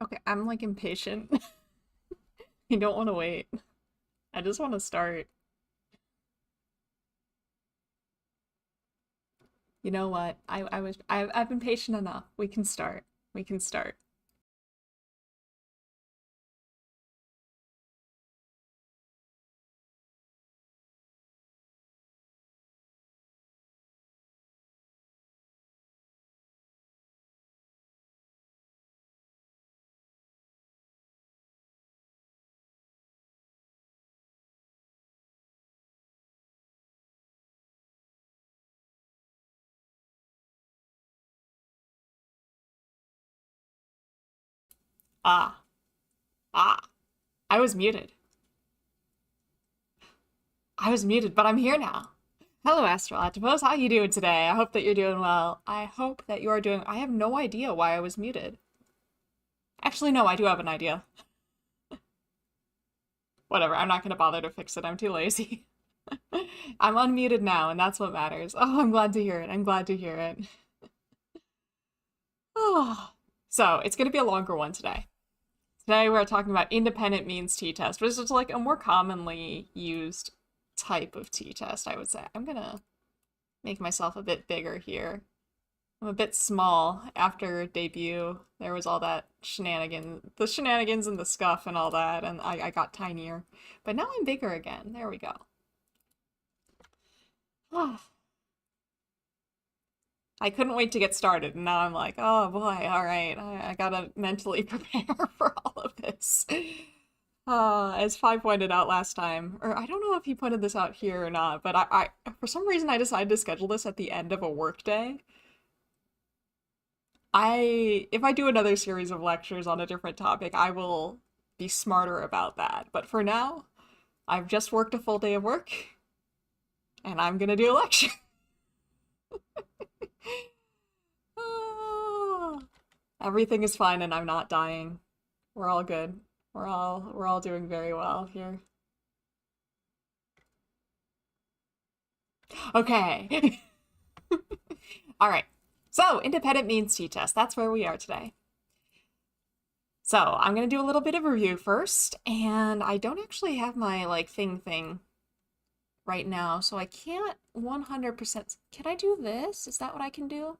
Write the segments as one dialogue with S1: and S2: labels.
S1: Okay, I'm like impatient. I don't want to wait. I just want to start. You know what? I've been patient enough. We can start. We can start. Ah, ah. I was muted. I was muted, but I'm here now. Hello, Astrologipos. How you doing today? I hope that you're doing well. I hope that you are doing. I have no idea why I was muted. Actually, no, I do have an idea. Whatever. I'm not gonna bother to fix it. I'm too lazy. I'm unmuted now, and that's what matters. Oh, I'm glad to hear it. I'm glad to hear it. Oh. So, it's going to be a longer one today. Today we're talking about independent means t-test, which is like a more commonly used type of t-test, I would say. I'm going to make myself a bit bigger here. I'm a bit small after debut. There was all that shenanigans and the scuff and all that, and I got tinier. But now I'm bigger again. There we go. I couldn't wait to get started, and now I'm like, oh boy, all right, I gotta mentally prepare for all of this. As Five pointed out last time, or I don't know if he pointed this out here or not, but I for some reason I decided to schedule this at the end of a workday. If I do another series of lectures on a different topic, I will be smarter about that. But for now, I've just worked a full day of work, and I'm gonna do a lecture. Everything is fine and I'm not dying. We're all good. We're all doing very well here. Okay. All right. So, independent means t-test. That's where we are today. So, I'm going to do a little bit of review first, and I don't actually have my like thing right now, so I can't 100%. Can I do this? Is that what I can do?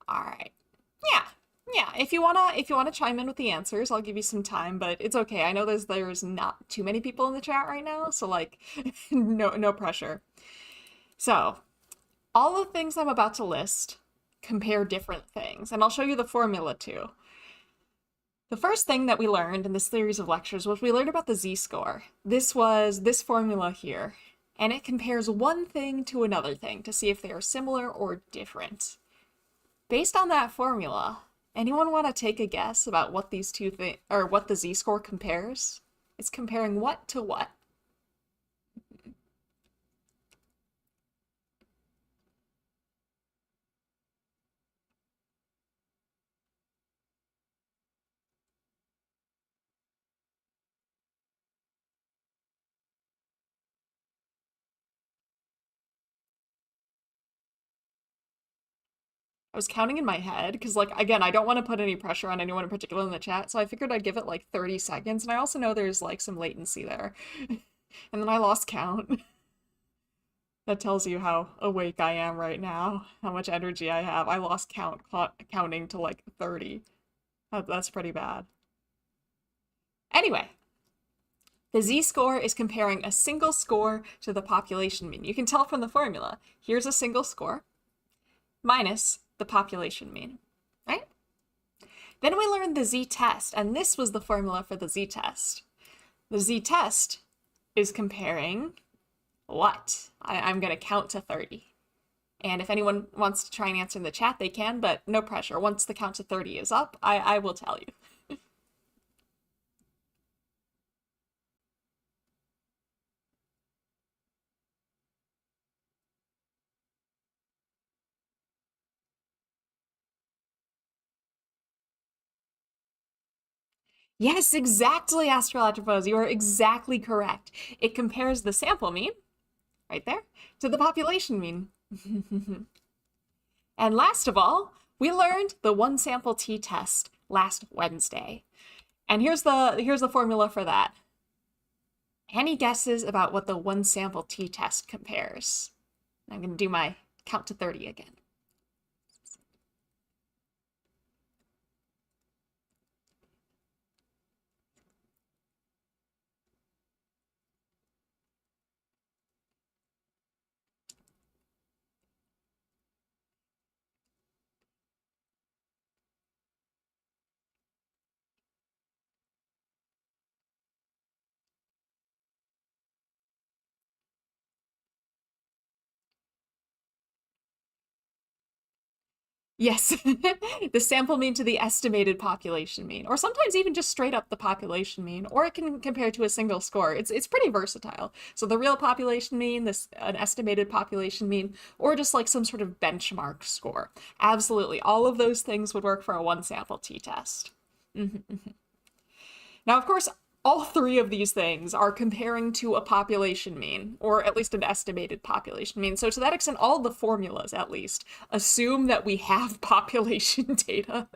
S1: All right. Yeah. Yeah, if you wanna chime in with the answers, I'll give you some time, but it's okay. I know there's not too many people in the chat right now, so like no pressure. So, all the things I'm about to list compare different things, and I'll show you the formula too. The first thing that we learned in this series of lectures was we learned about the z-score. This was this formula here, and it compares one thing to another thing to see if they are similar or different. Based on that formula, anyone want to take a guess about what these two things, or what the z-score compares? It's comparing what to what? I was counting in my head because, like, again, I don't want to put any pressure on anyone in particular in the chat, so I figured I'd give it like 30 seconds, and I also know there's like some latency there. And then I lost count. That tells you how awake I am right now, how much energy I have. I lost count counting to like 30. That's pretty bad. Anyway, the z-score is comparing a single score to the population mean. You can tell from the formula. Here's a single score minus the population mean, right? Then we learned the z-test, and this was the formula for the z-test. The z-test is comparing what? I'm going to count to 30. And if anyone wants to try and answer in the chat, they can, but no pressure. Once the count to 30 is up, I will tell you. Yes, exactly, Astrologipos. You are exactly correct. It compares the sample mean, right there, to the population mean. And last of all, we learned the one sample t-test. last Wednesday. And here's the formula for that. Any guesses about what the one sample t-test compares? I'm going to do my count to 30 again. Yes, the sample mean to the estimated population mean, or sometimes even just straight up the population mean, or it can compare to a single score. It's pretty versatile. So the real population mean, an estimated population mean, or just like some sort of benchmark score. Absolutely, all of those things would work for a one sample t-test. Now, of course, all three of these things are comparing to a population mean, or at least an estimated population mean. So to that extent, all the formulas, at least, assume that we have population data.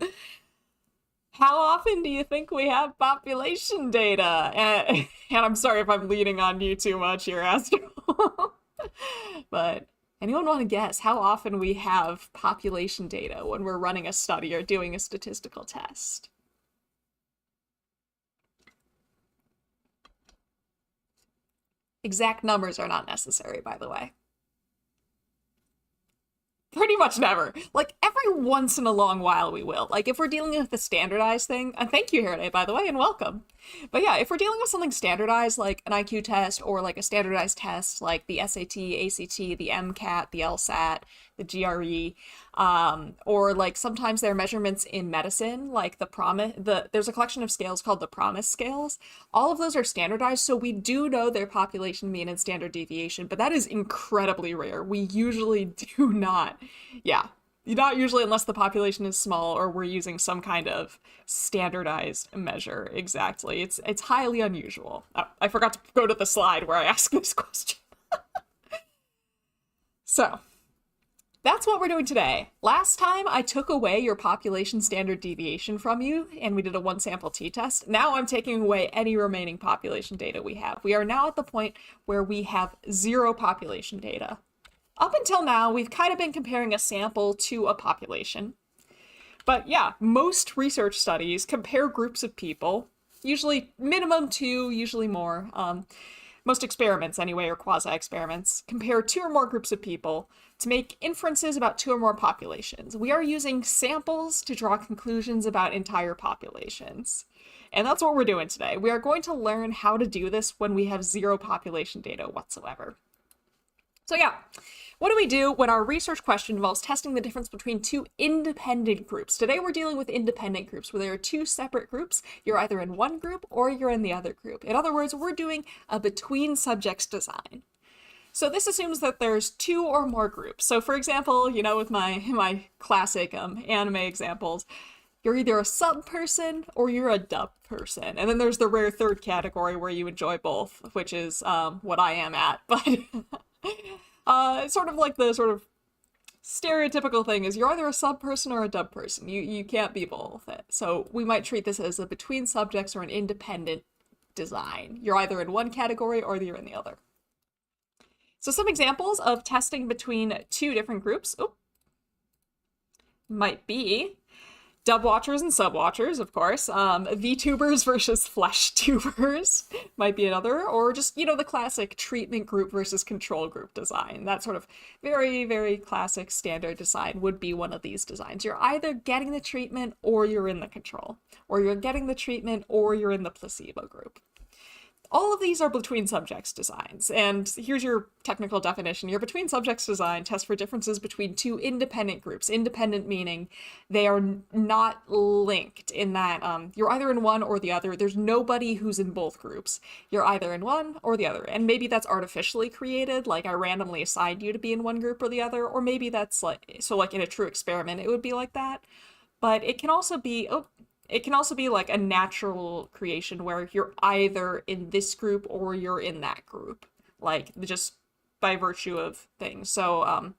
S1: How often do you think we have population data? And I'm sorry if I'm leaning on you too much here, Astro. But anyone want to guess how often we have population data when we're running a study or doing a statistical test? Exact numbers are not necessary, by the way. Pretty much never. Like, every once in a long while we will. Like, if we're dealing with a standardized thing, and thank you, Harade, by the way, and welcome. But yeah, if we're dealing with something standardized, like an IQ test, or like a standardized test, like the SAT, ACT, the MCAT, the LSAT, the GRE, or like sometimes there are measurements in medicine, like there's a collection of scales called the PROMIS scales. All of those are standardized, so we do know their population mean and standard deviation, but that is incredibly rare. We usually do not. Yeah, not usually unless the population is small or we're using some kind of standardized measure. Exactly. It's highly unusual. Oh, I forgot to go to the slide where I asked this question. So, that's what we're doing today. Last time I took away your population standard deviation from you and we did a one sample t-test. Now I'm taking away any remaining population data we have. We are now at the point where we have zero population data. Up until now, we've kind of been comparing a sample to a population. But yeah, most research studies compare groups of people, usually minimum two, usually more. Most experiments anyway, or quasi-experiments, compare two or more groups of people to make inferences about two or more populations. We are using samples to draw conclusions about entire populations. And that's what we're doing today. We are going to learn how to do this when we have zero population data whatsoever. So yeah, what do we do when our research question involves testing the difference between two independent groups? Today we're dealing with independent groups, where there are two separate groups. You're either in one group or you're in the other group. In other words, we're doing a between subjects design. So this assumes that there's two or more groups. So for example, you know, with my classic anime examples, you're either a sub person or you're a dub person. And then there's the rare third category where you enjoy both, which is what I am at. But it's sort of like the sort of stereotypical thing is you're either a sub person or a dub person. You can't be both. So we might treat this as a between subjects or an independent design. You're either in one category or you're in the other. So some examples of testing between two different groups might be dub watchers and sub watchers, of course. VTubers versus flesh tubers might be another, or just, you know, the classic treatment group versus control group design. That sort of very, very classic standard design would be one of these designs. You're either getting the treatment or you're in the control, or you're getting the treatment or you're in the placebo group. All of these are between subjects designs, and here's your technical definition. Your between subjects design tests for differences between two independent groups. Independent meaning they are not linked in that you're either in one or the other. There's nobody who's in both groups. You're either in one or the other, and maybe that's artificially created, like I randomly assigned you to be in one group or the other, or maybe that's like, so like in a true experiment it would be like that. But it can also be, like a natural creation where you're either in this group or you're in that group, like just by virtue of things. So,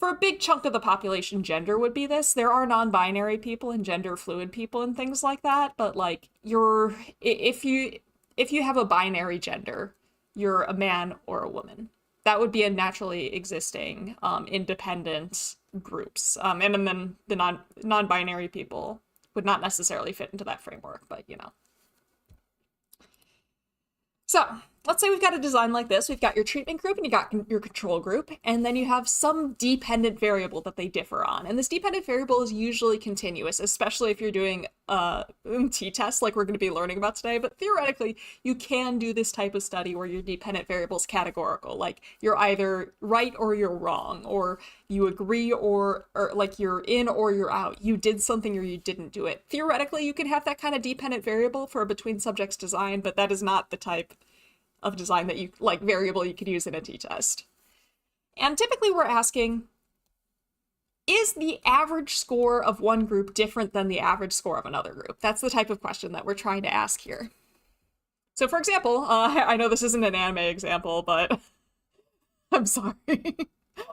S1: for a big chunk of the population, gender would be this. There are non-binary people and gender fluid people and things like that, but like if you have a binary gender, you're a man or a woman. That would be a naturally existing independent groups. And then the non-binary people would not necessarily fit into that framework, but you know. So let's say we've got a design like this. We've got your treatment group and you got your control group, and then you have some dependent variable that they differ on. And this dependent variable is usually continuous, especially if you're doing t-tests like we're going to be learning about today. But theoretically, you can do this type of study where your dependent variable is categorical, like you're either right or you're wrong, or you agree or like you're in or you're out. You did something or you didn't do it. Theoretically, you can have that kind of dependent variable for a between subjects design, but that is not the type of design that you like variable you could use in a t-test. And typically we're asking, is the average score of one group different than the average score of another group? That's the type of question that we're trying to ask here. So for example, I know this isn't an anime example, but I'm sorry.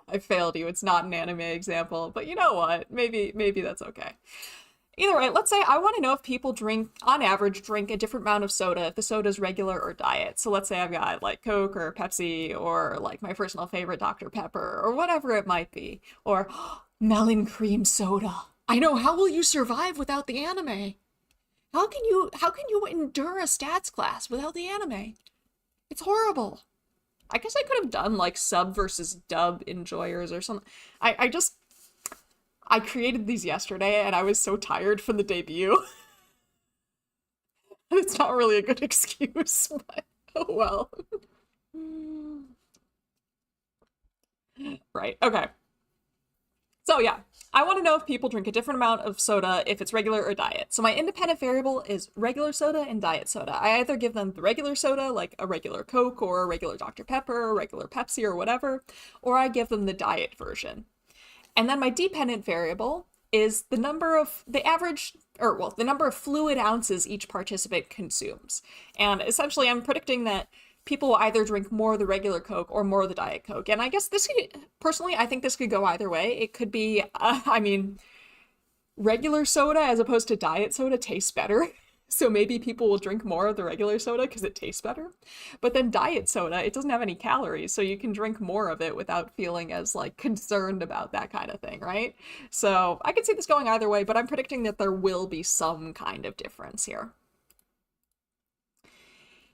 S1: I failed you. It's not an anime example, but you know what? Maybe that's okay. Either way, let's say I want to know if people on average, drink a different amount of soda, if the soda is regular or diet. So let's say I've got like Coke or Pepsi or like my personal favorite Dr. Pepper or whatever it might be. Or melon cream soda. I know, how will you survive without the anime? How can you endure a stats class without the anime? It's horrible. I guess I could have done like sub versus dub enjoyers or something. I created these yesterday and I was so tired from the debut. It's not really a good excuse, but oh well. Right, okay. So yeah, I want to know if people drink a different amount of soda if it's regular or diet. So my independent variable is regular soda and diet soda. I either give them the regular soda, like a regular Coke or a regular Dr. Pepper or a regular Pepsi or whatever, or I give them the diet version. And then my dependent variable is the number of fluid ounces each participant consumes. And essentially I'm predicting that people will either drink more of the regular Coke or more of the Diet Coke. And I guess personally, I think this could go either way. It could be, regular soda as opposed to diet soda tastes better. So maybe people will drink more of the regular soda because it tastes better. But then diet soda, it doesn't have any calories, so you can drink more of it without feeling as like concerned about that kind of thing, right? So I can see this going either way, but I'm predicting that there will be some kind of difference here.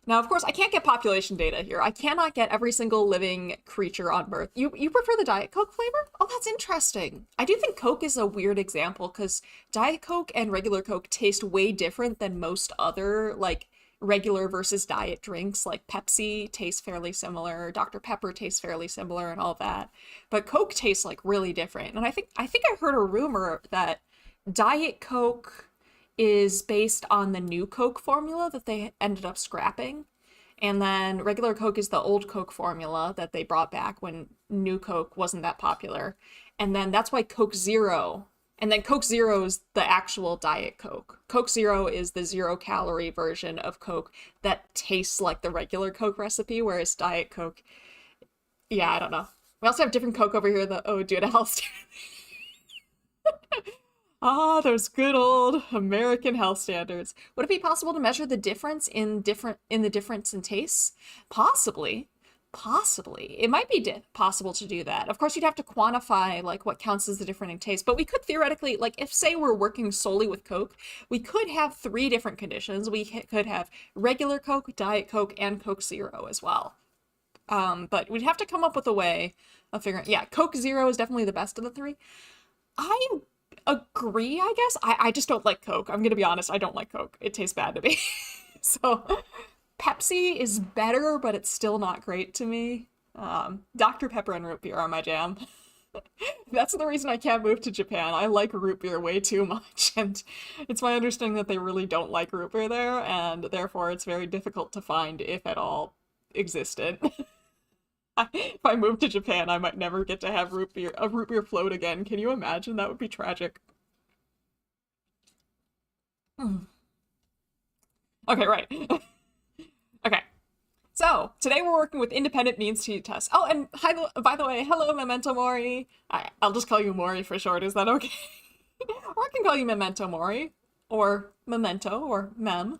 S1: Now, of course, I can't get population data here. I cannot get every single living creature on Earth. You prefer the Diet Coke flavor? Oh, that's interesting. I do think Coke is a weird example because Diet Coke and regular Coke taste way different than most other, like, regular versus diet drinks. Like Pepsi tastes fairly similar, Dr. Pepper tastes fairly similar and all that. But Coke tastes, like, really different. And I think I heard a rumor that Diet Coke is based on the new Coke formula that they ended up scrapping. And then regular Coke is the old Coke formula that they brought back when new Coke wasn't that popular. And then that's why Coke Zero, and then Coke Zero is the actual Diet Coke. Coke Zero is the 0-calorie version of Coke that tastes like the regular Coke recipe, whereas Diet Coke, yeah, I don't know. We also have different Coke over here, the Ode to Health. Ah, those good old American health standards. Would it be possible to measure the difference in the difference in tastes? Possibly. It might be possible to do that. Of course, you'd have to quantify like what counts as the difference in taste, but we could theoretically, like if say we're working solely with Coke, we could have 3 different conditions. We could have regular Coke, Diet Coke, and Coke Zero as well. But we'd have to come up with a way of figuring, yeah, Coke Zero is definitely the best of the 3. I agree, I guess. I just don't like Coke. I'm gonna be honest, I don't like Coke. It tastes bad to me. So Pepsi is better, but it's still not great to me. Dr. Pepper and root beer are my jam. That's the reason I can't move to Japan. I like root beer way too much, and it's my understanding that they really don't like root beer there, and therefore it's very difficult to find, if at all, existed. If I moved to Japan, I might never get to have a root beer float again. Can you imagine? That would be tragic. Okay, right. Okay. So today we're working with independent means t-test. Oh, and hi, by the way, hello, Memento Mori. I'll just call you Mori for short. Is that okay? Or I can call you Memento Mori, or Memento, or Mem.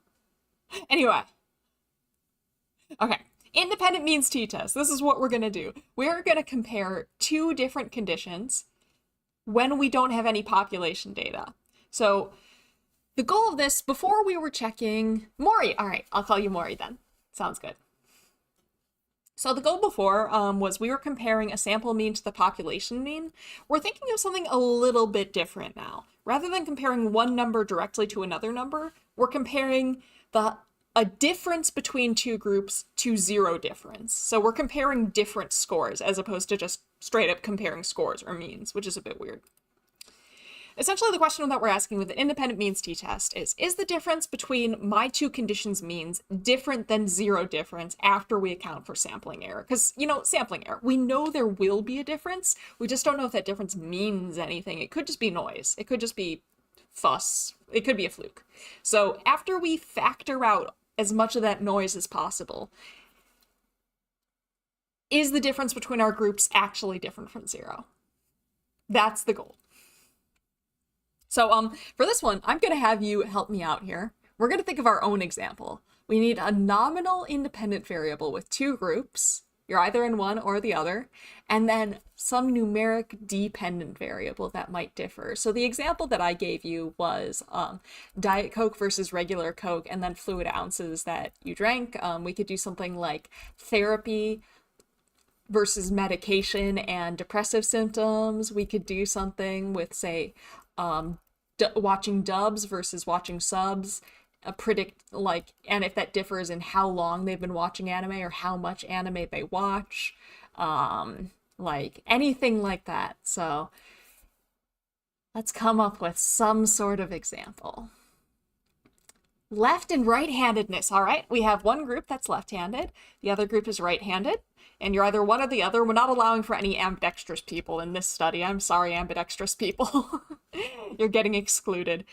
S1: Anyway, okay. Independent means t-test. This is what we're gonna do. We're gonna compare two different conditions when we don't have any population data. So the goal of this, before we were checking Mori. All right, I'll call you Mori then. Sounds good. So the goal before was we were comparing a sample mean to the population mean. We're thinking of something a little bit different now. Rather than comparing one number directly to another number, we're comparing a difference between two groups to zero difference. So we're comparing different scores as opposed to just straight up comparing scores or means, which is a bit weird. Essentially, the question that we're asking with the independent means t-test is the difference between my two conditions means different than zero difference after we account for sampling error? Because, sampling error, we know there will be a difference. We just don't know if that difference means anything. It could just be noise. It could just be fuss. It could be a fluke. So after we factor out as much of that noise as possible, is the difference between our groups actually different from zero? That's the goal. So for this one, I'm going to have you help me out here. We're going to think of our own example. We need a nominal independent variable with two groups. You're either in one or the other. And then some numeric dependent variable that might differ. So the example that I gave you was Diet Coke versus regular Coke and then fluid ounces that you drank. We could do something like therapy versus medication and depressive symptoms. We could do something with, say, watching dubs versus watching subs, and if that differs in how long they've been watching anime or how much anime they watch, like anything like that. So let's come up with some sort of example. Left and right-handedness. All right, we have one group that's left-handed, the other group is right-handed. And you're either one or the other. We're not allowing for any ambidextrous people in this study. I'm sorry, ambidextrous people. You're getting excluded.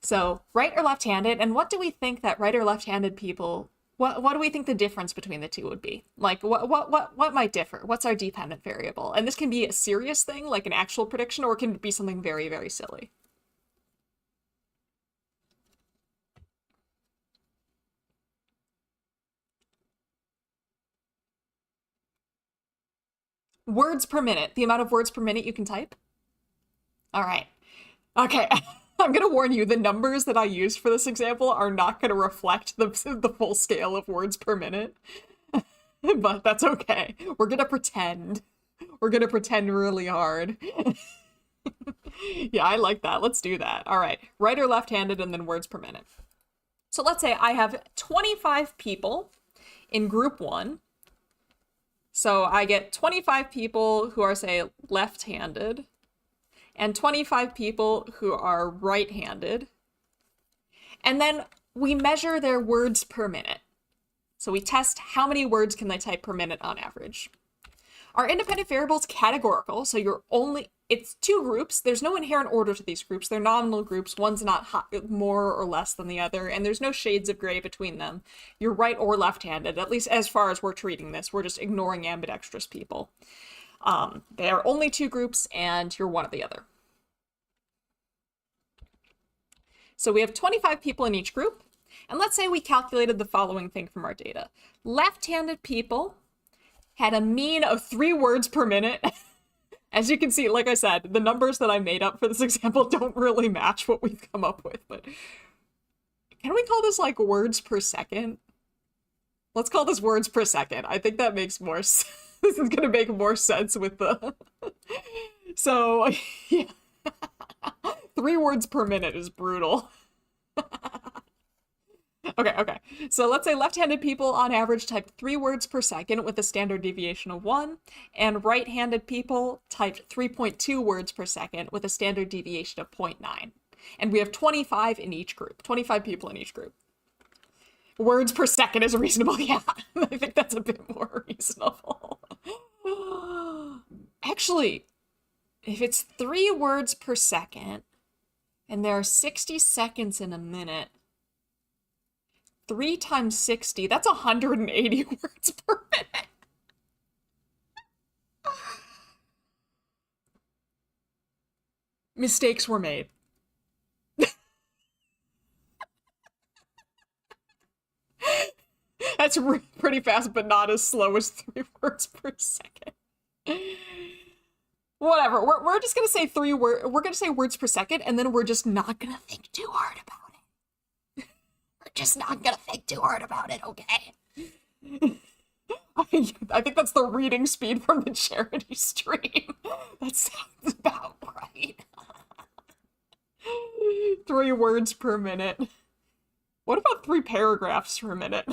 S1: So right or left-handed, and what do we think that right or left-handed people, what do we think the difference between the two would be? Like what might differ? What's our dependent variable? And this can be a serious thing, like an actual prediction, or it can be something very, very silly. Words per minute, the amount of words per minute you can type. All right. Okay. I'm going to warn you, the numbers that I use for this example are not going to reflect the full scale of words per minute. But that's okay. We're going to pretend. We're going to pretend really hard. Yeah, I like that. Let's do that. All right. Right or left-handed and then words per minute. So let's say I have 25 people in group one. So I get 25 people who are, say, left-handed, and 25 people who are right-handed. And then we measure their words per minute. So we test how many words can they type per minute on average. Our independent variable is categorical, so it's two groups. There's no inherent order to these groups. They're nominal groups. One's not more or less than the other, and there's no shades of gray between them. You're right or left-handed, at least as far as we're treating this. We're just ignoring ambidextrous people. There are only two groups, and you're one or the other. So we have 25 people in each group, and let's say we calculated the following thing from our data. Left-handed people had a mean of 3 words per minute. As you can see, like I said, the numbers that I made up for this example don't really match what we've come up with, but can we call this like words per second? Let's call this words per second. I think that makes more sense. This is gonna make more sense with the... So, yeah. 3 words per minute is brutal. Okay. So let's say left-handed people on average typed 3 words per second with a standard deviation of 1, and right-handed people typed 3.2 words per second with a standard deviation of 0.9. And we have 25 in each group, 25 people in each group. Words per second is reasonable, yeah. I think that's a bit more reasonable. Actually, if it's 3 words per second, and there are 60 seconds in a minute, 3 times 60, that's 180 words per minute. Mistakes were made. That's pretty fast, but not as slow as 3 words per second. Whatever. We're just gonna say we're gonna say words per second, and then we're just not gonna think too hard about it. We're just not gonna think too hard about it, okay? I think that's the reading speed from the charity stream. That sounds about right. 3 words per minute. What about 3 paragraphs per minute?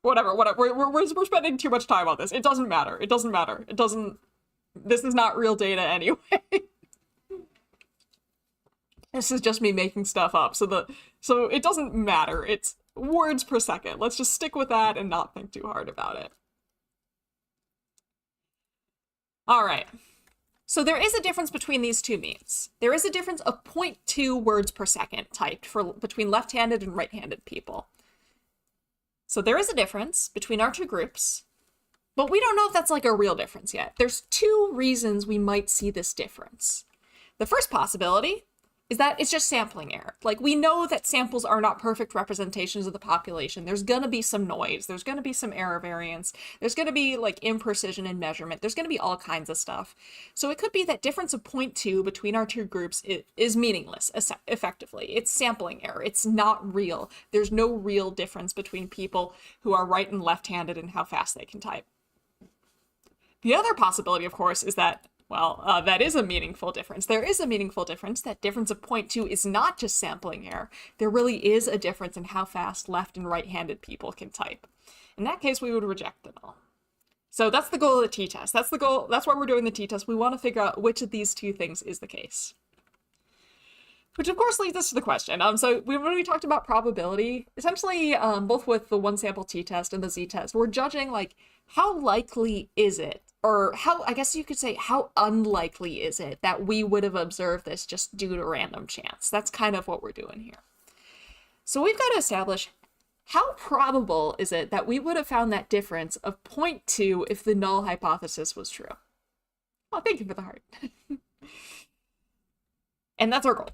S1: Whatever. We're spending too much time on this. It doesn't matter. It doesn't matter. It doesn't... This is not real data anyway. This is just me making stuff up. So it doesn't matter. It's words per second. Let's just stick with that and not think too hard about it. All right. So there is a difference between these two means. There is a difference of 0.2 words per second typed between left-handed and right-handed people. So there is a difference between our two groups, but we don't know if that's like a real difference yet. There's 2 reasons we might see this difference. The first possibility is that it's just sampling error. Like, we know that samples are not perfect representations of the population. There's gonna be some noise. There's gonna be some error variance. There's gonna be like imprecision in measurement. There's gonna be all kinds of stuff. So it could be that difference of 0.2 between our two groups is meaningless, effectively. It's sampling error. It's not real. There's no real difference between people who are right and left-handed and how fast they can type. The other possibility, of course, is that, well, that is a meaningful difference. There is a meaningful difference. That difference of 0.2 is not just sampling error. There really is a difference in how fast left and right-handed people can type. In that case, we would reject the null. So that's the goal of the t-test. That's the goal. That's why we're doing the t-test. We want to figure out which of these 2 things is the case. Which, of course, leads us to the question. So when we talked about probability, essentially, both with the one-sample t-test and the z-test, we're judging, like, how likely is it, or how, I guess you could say, how unlikely is it that we would have observed this just due to random chance? That's kind of what we're doing here. So we've got to establish, how probable is it that we would have found that difference of 0.2 if the null hypothesis was true? Oh, thank you for the heart. And that's our goal.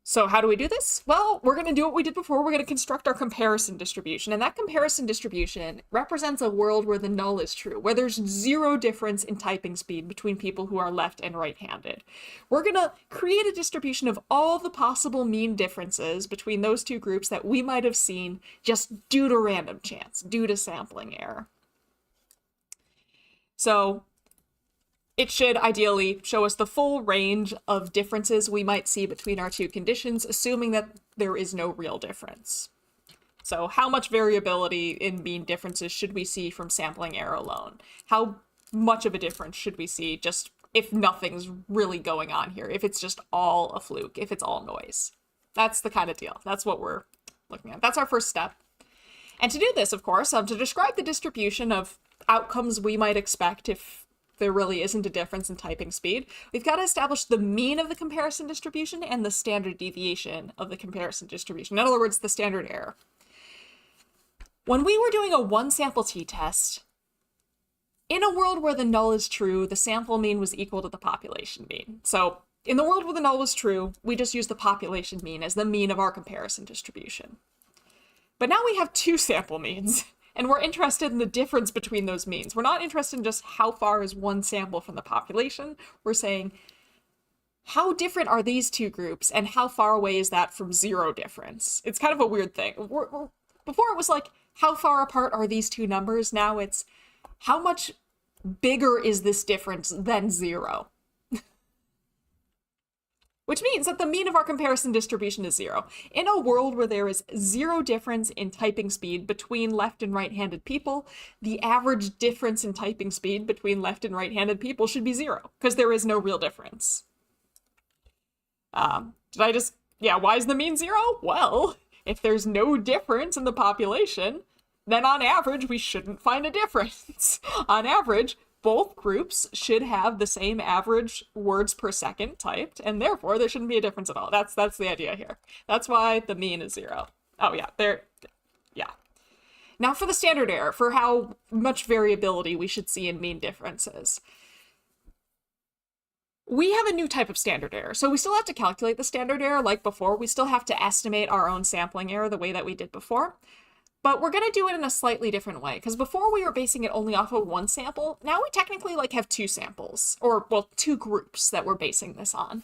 S1: So how do we do this? Well, we're going to do what we did before. We're going to construct our comparison distribution. And that comparison distribution represents a world where the null is true, where there's 0 difference in typing speed between people who are left and right-handed. We're going to create a distribution of all the possible mean differences between those 2 groups that we might have seen just due to random chance, due to sampling error. So it should ideally show us the full range of differences we might see between our 2 conditions, assuming that there is no real difference. So how much variability in mean differences should we see from sampling error alone? How much of a difference should we see just if nothing's really going on here, if it's just all a fluke, if it's all noise? That's the kind of deal. That's what we're looking at. That's our first step. And to do this, of course, to describe the distribution of outcomes we might expect if there really isn't a difference in typing speed, we've got to establish the mean of the comparison distribution and the standard deviation of the comparison distribution. In other words, the standard error. When we were doing a one-sample t-test, in a world where the null is true, the sample mean was equal to the population mean. So in the world where the null was true, we just use the population mean as the mean of our comparison distribution. But now we have 2 sample means. And we're interested in the difference between those means. We're not interested in just how far is one sample from the population. We're saying, how different are these 2 groups, and how far away is that from 0 difference? It's kind of a weird thing. Before it was like, how far apart are these 2 numbers? Now it's, how much bigger is this difference than 0? Which means that the mean of our comparison distribution is 0. In a world where there is 0 difference in typing speed between left and right-handed people, the average difference in typing speed between left and right-handed people should be 0, because there is no real difference. Why is the mean 0? Well, if there's no difference in the population, then on average, we shouldn't find a difference. On average, both groups should have the same average words per second typed, and therefore there shouldn't be a difference at all. That's the idea here. That's why the mean is 0. Oh yeah, there, yeah. Now for the standard error, for how much variability we should see in mean differences. We have a new type of standard error. So we still have to calculate the standard error like before. We still have to estimate our own sampling error the way that we did before. But we're going to do it in a slightly different way, because before we were basing it only off of one sample. Now we technically have two samples, or well, two groups that we're basing this on.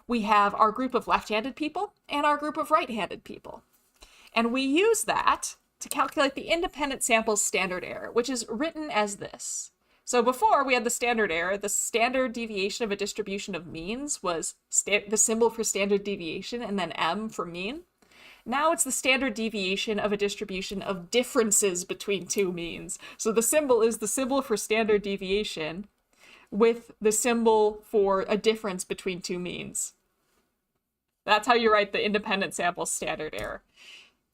S1: We have our group of left-handed people and our group of right-handed people. And we use that to calculate the independent sample's standard error, which is written as this. So before we had the standard error, the standard deviation of a distribution of means was the symbol for standard deviation and then m for mean. Now it's the standard deviation of a distribution of differences between two means. So the symbol is the symbol for standard deviation with the symbol for a difference between two means. That's how you write the independent sample standard error.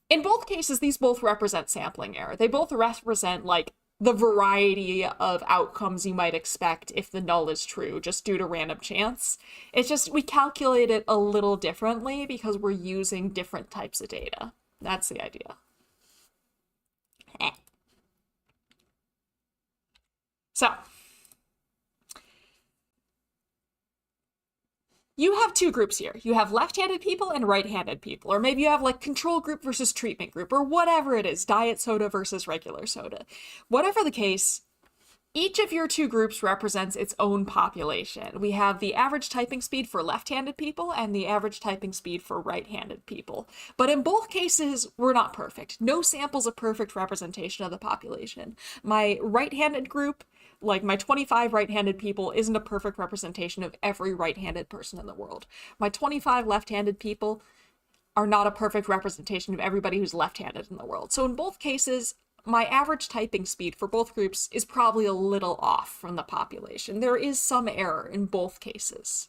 S1: In both cases, these both represent sampling error. They both represent the variety of outcomes you might expect if the null is true, just due to random chance. It's just we calculate it a little differently because we're using different types of data. That's the idea. So, you have two groups here. You have left-handed people and right-handed people, or maybe you have control group versus treatment group, or whatever it is, diet soda versus regular soda. Whatever the case, each of your two groups represents its own population. We have the average typing speed for left-handed people and the average typing speed for right-handed people. But in both cases, we're not perfect. No sample's a perfect representation of the population. My right-handed group, my 25 right-handed people, isn't a perfect representation of every right-handed person in the world. My 25 left-handed people are not a perfect representation of everybody who's left-handed in the world. So in both cases, my average typing speed for both groups is probably a little off from the population. There is some error in both cases.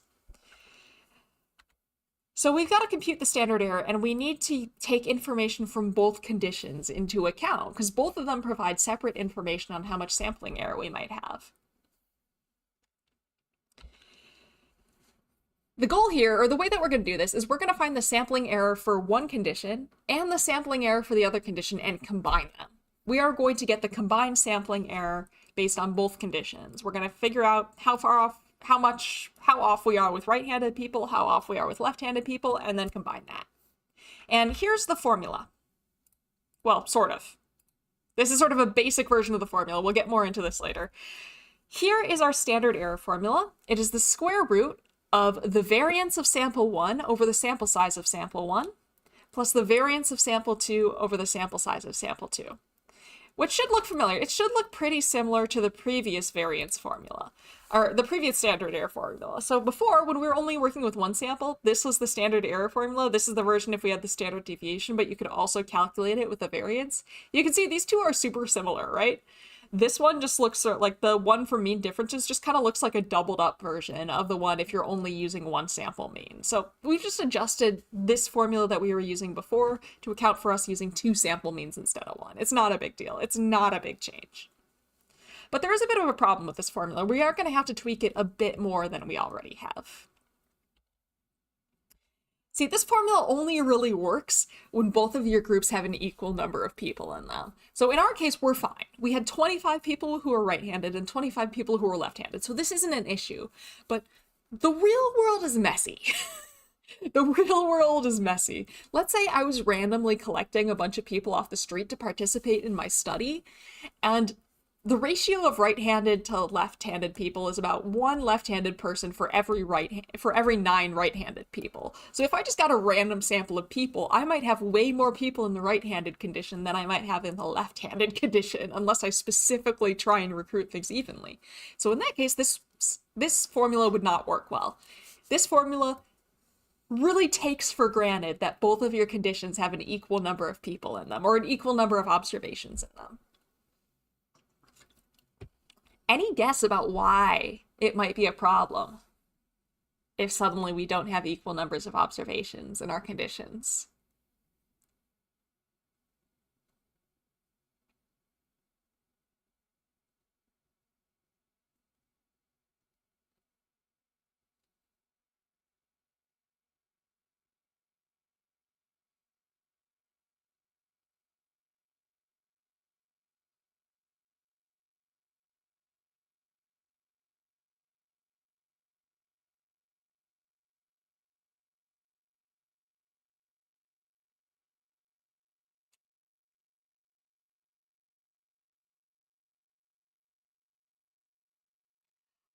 S1: So we've got to compute the standard error, and we need to take information from both conditions into account, because both of them provide separate information on how much sampling error we might have. The goal here, or the way that we're going to do this, is we're going to find the sampling error for one condition and the sampling error for the other condition and combine them. We are going to get the combined sampling error based on both conditions. We're going to figure out how off we are with right-handed people, how off we are with left-handed people, and then combine that. And here's the formula. Well, sort of. This is sort of a basic version of the formula. We'll get more into this later. Here is our standard error formula. It is the square root of the variance of sample 1 over the sample size of sample 1, plus the variance of sample 2 over the sample size of sample 2. Which should look familiar. It should look pretty similar to the previous variance formula, or the previous standard error formula. So before, when we were only working with one sample, this was the standard error formula. This is the version if we had the standard deviation, but you could also calculate it with the variance. You can see these two are super similar, right? This one just looks like the one for mean differences just kind of looks like a doubled up version of the one if you're only using one sample mean. So we've just adjusted this formula that we were using before to account for us using two sample means instead of one. It's not a big deal. It's not a big change. But there is a bit of a problem with this formula. We are going to have to tweak it a bit more than we already have. See, this formula only really works when both of your groups have an equal number of people in them. So in our case, we're fine. We had 25 people who were right-handed and 25 people who were left-handed, so this isn't an issue. But the real world is messy. The real world is messy. Let's say I was randomly collecting a bunch of people off the street to participate in my study, and the ratio of right-handed to left-handed people is about one left-handed person for every 9 right-handed people. So if I just got a random sample of people, I might have way more people in the right-handed condition than I might have in the left-handed condition, unless I specifically try and recruit things evenly. So in that case, this formula would not work well. This formula really takes for granted that both of your conditions have an equal number of people in them, or an equal number of observations in them. Any guess about why it might be a problem if suddenly we don't have equal numbers of observations in our conditions?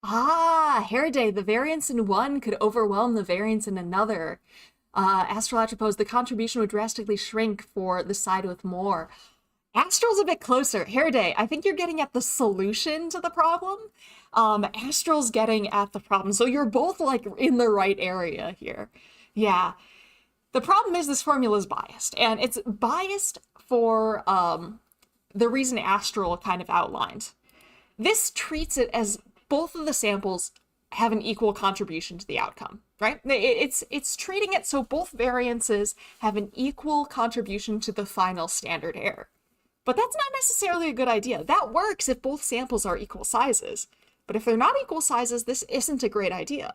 S1: Ah, Heraday, the variance in one could overwhelm the variance in another. Astral atropos, the contribution would drastically shrink for the side with more. Astral's a bit closer. Heraday, I think you're getting at the solution to the problem. Astral's getting at the problem. So you're both like in the right area here. Yeah. The problem is this formula is biased, and it's biased for the reason Astral kind of outlined. This treats it as both of the samples have an equal contribution to the outcome, right? It's treating it so both variances have an equal contribution to the final standard error. But that's not necessarily a good idea. That works if both samples are equal sizes. But if they're not equal sizes, this isn't a great idea.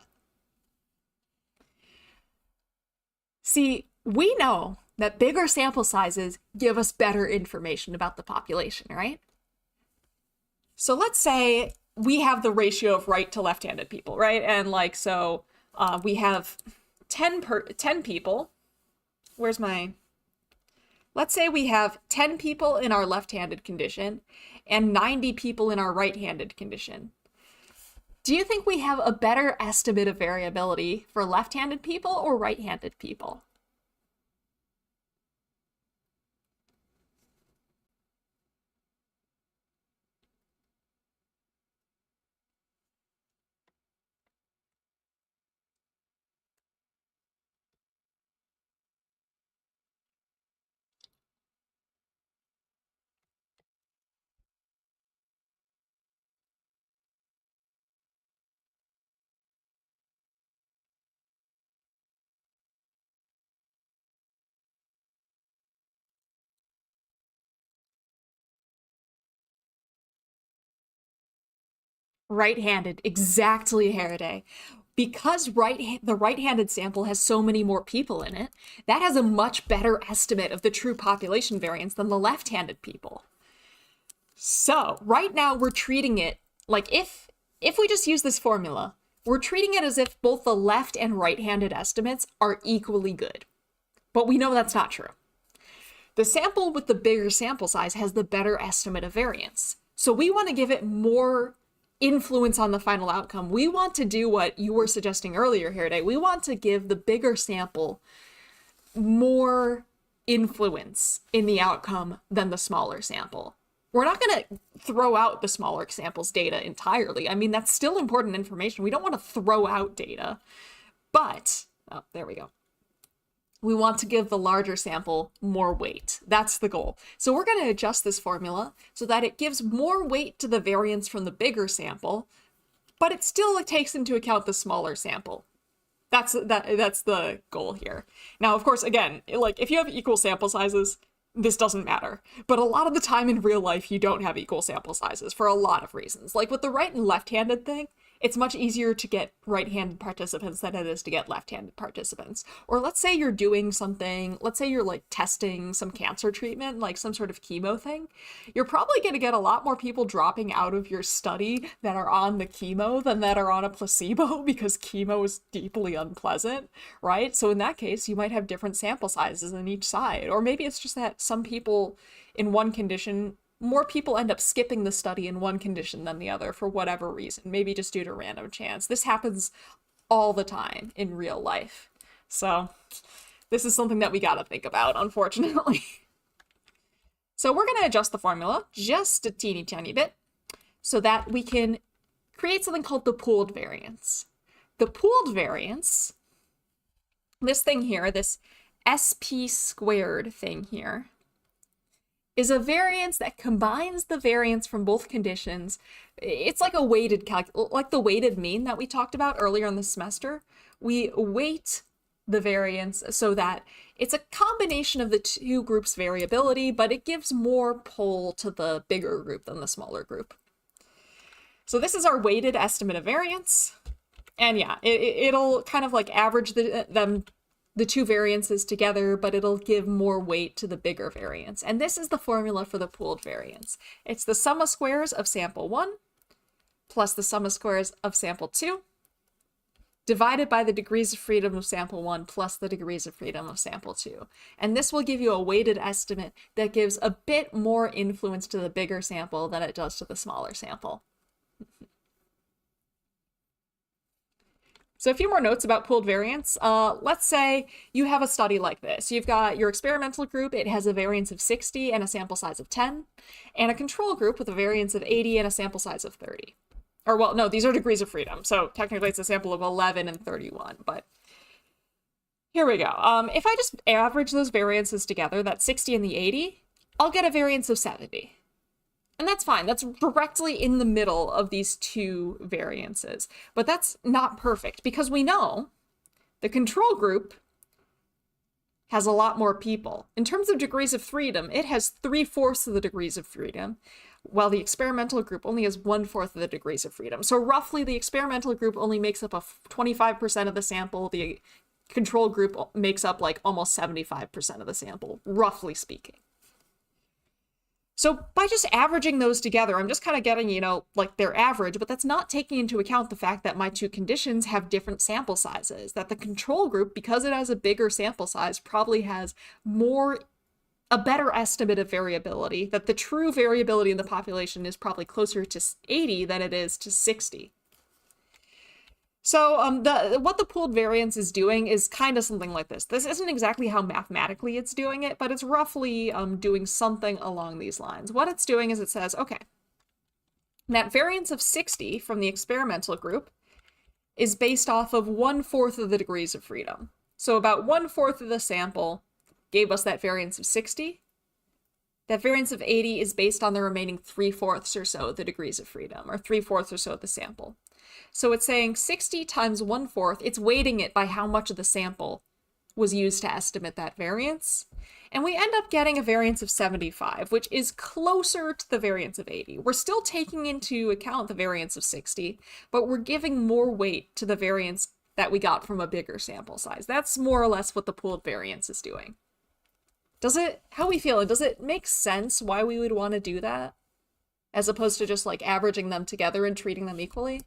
S1: See, we know that bigger sample sizes give us better information about the population, right? So let's say we have the ratio of right to left-handed people, right? And like, so we have 10 people. Let's say we have 10 people in our left-handed condition and 90 people in our right-handed condition. Do you think we have a better estimate of variability for left-handed people or right-handed people? Right-handed, exactly, Heraday. Because the right-handed sample has so many more people in it, that has a much better estimate of the true population variance than the left-handed people. So right now we're treating it like if we just use this formula, we're treating it as if both the left and right-handed estimates are equally good. But we know that's not true. The sample with the bigger sample size has the better estimate of variance. So we want to give it more influence on the final outcome. We want to do what you were suggesting earlier here today. We want to give the bigger sample more influence in the outcome than the smaller sample. We're not going to throw out the smaller sample's data entirely. I mean, that's still important information. We don't want to throw out data, but, oh, there we go. We want to give the larger sample more weight. That's the goal. So we're going to adjust this formula so that it gives more weight to the variance from the bigger sample, but it still takes into account the smaller sample. That's the goal here. Now, of course, again, like if you have equal sample sizes, this doesn't matter. But a lot of the time in real life, you don't have equal sample sizes for a lot of reasons. Like with the right and left-handed thing, it's much easier to get right-handed participants than it is to get left-handed participants. Or let's say you're doing something, let's say you're like testing some cancer treatment, like some sort of chemo thing. You're probably going to get a lot more people dropping out of your study that are on the chemo than that are on a placebo because chemo is deeply unpleasant, right? So in that case, you might have different sample sizes on each side. Or maybe it's just that some people in one condition, more people end up skipping the study in one condition than the other for whatever reason, maybe just due to random chance. This happens all the time in real life. So this is something that we got to think about, unfortunately. So we're going to adjust the formula just a teeny tiny bit so that we can create something called the pooled variance. The pooled variance, this thing here, this SP squared thing here, is a variance that combines the variance from both conditions. It's like a weighted like the weighted mean that we talked about earlier in the semester. We weight the variance so that it's a combination of the two groups' variability, but it gives more pull to the bigger group than the smaller group. So this is our weighted estimate of variance. And yeah, it'll kind of like average the two variances together, but it'll give more weight to the bigger variance. And this is the formula for the pooled variance. It's the sum of squares of sample 1 plus the sum of squares of sample 2 divided by the degrees of freedom of sample 1 plus the degrees of freedom of sample 2. And this will give you a weighted estimate that gives a bit more influence to the bigger sample than it does to the smaller sample. So a few more notes about pooled variance. Let's say you have a study like this. You've got your experimental group, it has a variance of 60 and a sample size of 10, and a control group with a variance of 80 and a sample size of 30. Or, well, no, these are degrees of freedom, so technically it's a sample of 11 and 31, but here we go. If I just average those variances together, that 60 and the 80, I'll get a variance of 70. And that's fine. That's directly in the middle of these two variances. But that's not perfect because we know the control group has a lot more people. In terms of degrees of freedom, it has 3/4 of the degrees of freedom, while the experimental group only has 1/4 of the degrees of freedom. So roughly the experimental group only makes up 25% of the sample. The control group makes up like almost 75% of the sample, roughly speaking. So by just averaging those together, I'm just kind of getting, like their average, but that's not taking into account the fact that my two conditions have different sample sizes, that the control group, because it has a bigger sample size, probably has a better estimate of variability, that the true variability in the population is probably closer to 80 than it is to 60. So what the pooled variance is doing is kind of something like this. This isn't exactly how mathematically it's doing it, but it's roughly doing something along these lines. What it's doing is it says, okay, that variance of 60 from the experimental group is based off of 1/4 of the degrees of freedom. So about 1/4 of the sample gave us that variance of 60. That variance of 80 is based on the remaining 3/4 or so of the degrees of freedom, or 3/4 or so of the sample. So it's saying 60 times 1/4, it's weighting it by how much of the sample was used to estimate that variance. And we end up getting a variance of 75, which is closer to the variance of 80. We're still taking into account the variance of 60, but we're giving more weight to the variance that we got from a bigger sample size. That's more or less what the pooled variance is doing. How we feeling? Does it make sense why we would want to do that? As opposed to just like averaging them together and treating them equally?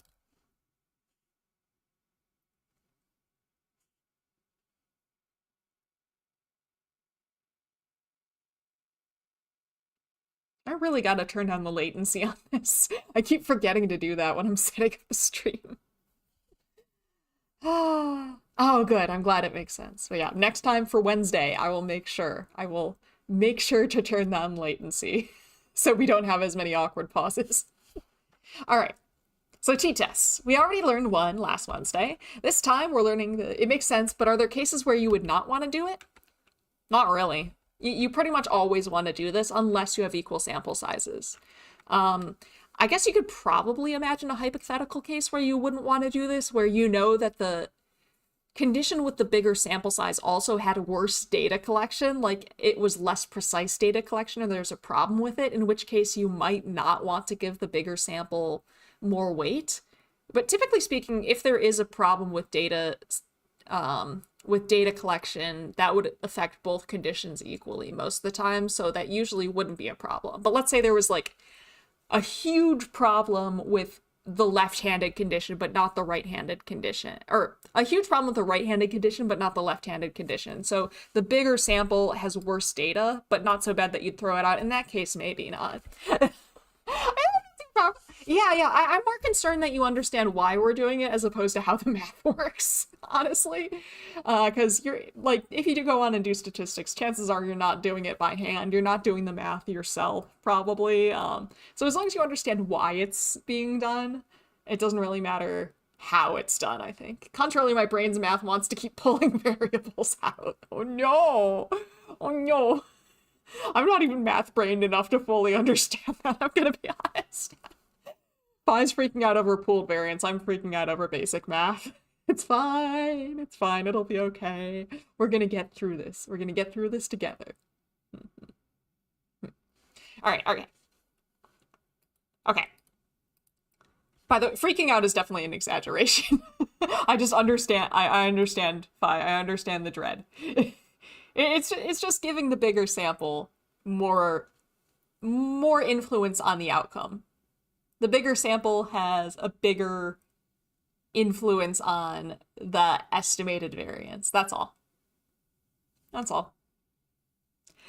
S1: I really gotta turn down the latency on this. I keep forgetting to do that when I'm setting up a stream. Oh, good. I'm glad it makes sense. But yeah, next time for Wednesday, I will make sure to turn down latency so we don't have as many awkward pauses. All right. So t-tests. We already learned one last Wednesday. This time we're learning it makes sense, but are there cases where you would not want to do it? Not really. You pretty much always want to do this unless you have equal sample sizes. I guess you could probably imagine a hypothetical case where you wouldn't want to do this, where you know that the condition with the bigger sample size also had worse data collection, like it was less precise data collection and there's a problem with it, in which case you might not want to give the bigger sample more weight. But typically speaking, if there is a problem with data collection, that would affect both conditions equally most of the time, so that usually wouldn't be a problem. But let's say there was like a huge problem with the left-handed condition but not the right-handed condition, or a huge problem with the right-handed condition but not the left-handed condition. So the bigger sample has worse data but not so bad that you'd throw it out. In that case, maybe not. I'm more concerned that you understand why we're doing it as opposed to how the math works, honestly. Because you're like, if you do go on and do statistics, chances are you're not doing it by hand. You're not doing the math yourself, probably. So as long as you understand why it's being done, it doesn't really matter how it's done, I think. Contrarily, my brain's math wants to keep pulling variables out. Oh no! Oh no! I'm not even math-brained enough to fully understand that, I'm gonna be honest. Pi's freaking out over pooled variance. I'm freaking out over basic math. It's fine. It's fine. It'll be okay. We're gonna get through this. We're gonna get through this together. All right. Okay. Okay. By the way, freaking out is definitely an exaggeration. I just understand. I understand Phi. I understand the dread. It's just giving the bigger sample more influence on the outcome. The bigger sample has a bigger influence on the estimated variance. That's all. That's all.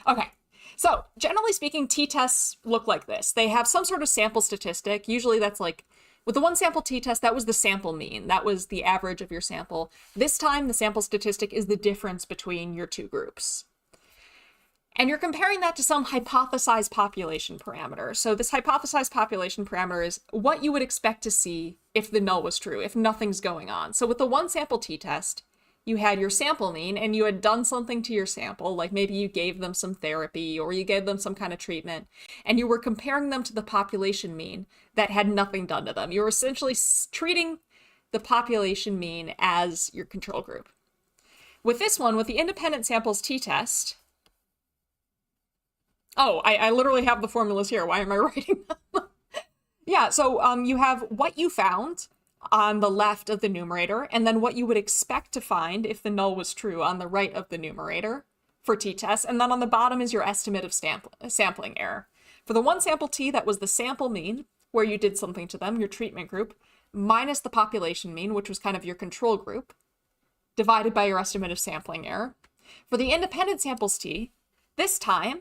S1: Okay. So generally speaking, t-tests look like this. They have some sort of sample statistic. Usually that's like With the one sample t-test, that was the sample mean. That was the average of your sample. This time, the sample statistic is the difference between your two groups. And you're comparing that to some hypothesized population parameter. So this hypothesized population parameter is what you would expect to see if the null was true, if nothing's going on. So with the one sample t-test, you had your sample mean and you had done something to your sample, like maybe you gave them some therapy or you gave them some kind of treatment, and you were comparing them to the population mean that had nothing done to them. You were essentially treating the population mean as your control group. With this one, with the independent samples t-test, oh, I literally have the formulas here. Why am I writing them? Yeah, so you have what you found on the left of the numerator, and then what you would expect to find if the null was true on the right of the numerator for t-test, and then on the bottom is your estimate of sampling error. For the one sample t, that was the sample mean, where you did something to them, your treatment group, minus the population mean, which was kind of your control group, divided by your estimate of sampling error. For the independent samples t, this time,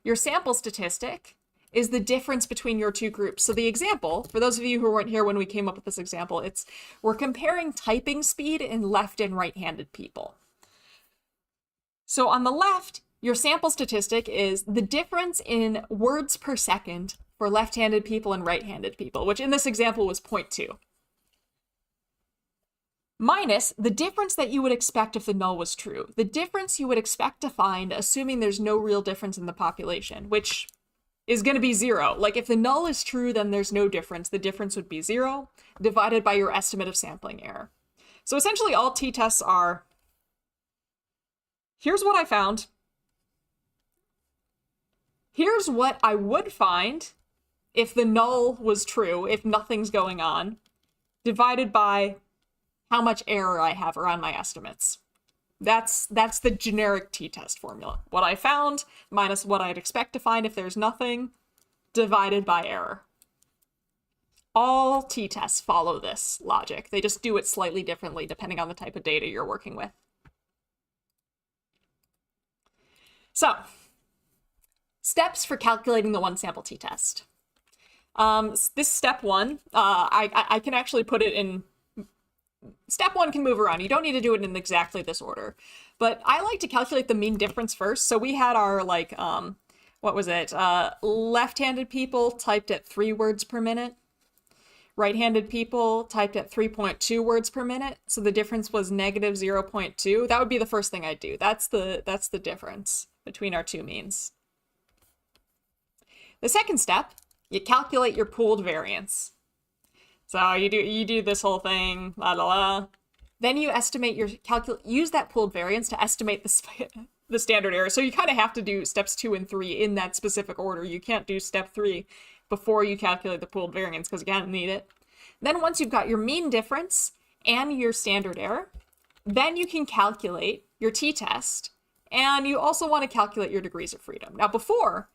S1: your sample statistic is the difference between your two groups. So the example, for those of you who weren't here when we came up with this example, we're comparing typing speed in left and right-handed people. So on the left, your sample statistic is the difference in words per second for left-handed people and right-handed people, which in this example was 0.2. Minus the difference that you would expect if the null was true. The difference you would expect to find assuming there's no real difference in the population, which is going to be 0. Like if the null is true, then there's no difference. The difference would be 0 divided by your estimate of sampling error. So essentially all t-tests are, here's what I found. Here's what I would find if the null was true, if nothing's going on, divided by how much error I have around my estimates. That's the generic t-test formula. What I found minus what I'd expect to find if there's nothing, divided by error. All t-tests follow this logic. They just do it slightly differently depending on the type of data you're working with. So, steps for calculating the one sample t-test. This step 1, I can actually put it in. Step 1 can move around. You don't need to do it in exactly this order. But I like to calculate the mean difference first. So we had our, like, what was it? Left-handed people typed at 3 words per minute. Right-handed people typed at 3.2 words per minute. So the difference was negative 0.2. That would be the first thing I'd do. That's the difference between our two means. The second step, you calculate your pooled variance. So you do this whole thing, la la la. Then you estimate use that pooled variance to estimate the standard error. So you kind of have to do steps 2 and 3 in that specific order. You can't do step 3 before you calculate the pooled variance because you can't need it. Then once you've got your mean difference and your standard error, then you can calculate your t-test, and you also want to calculate your degrees of freedom. Now before,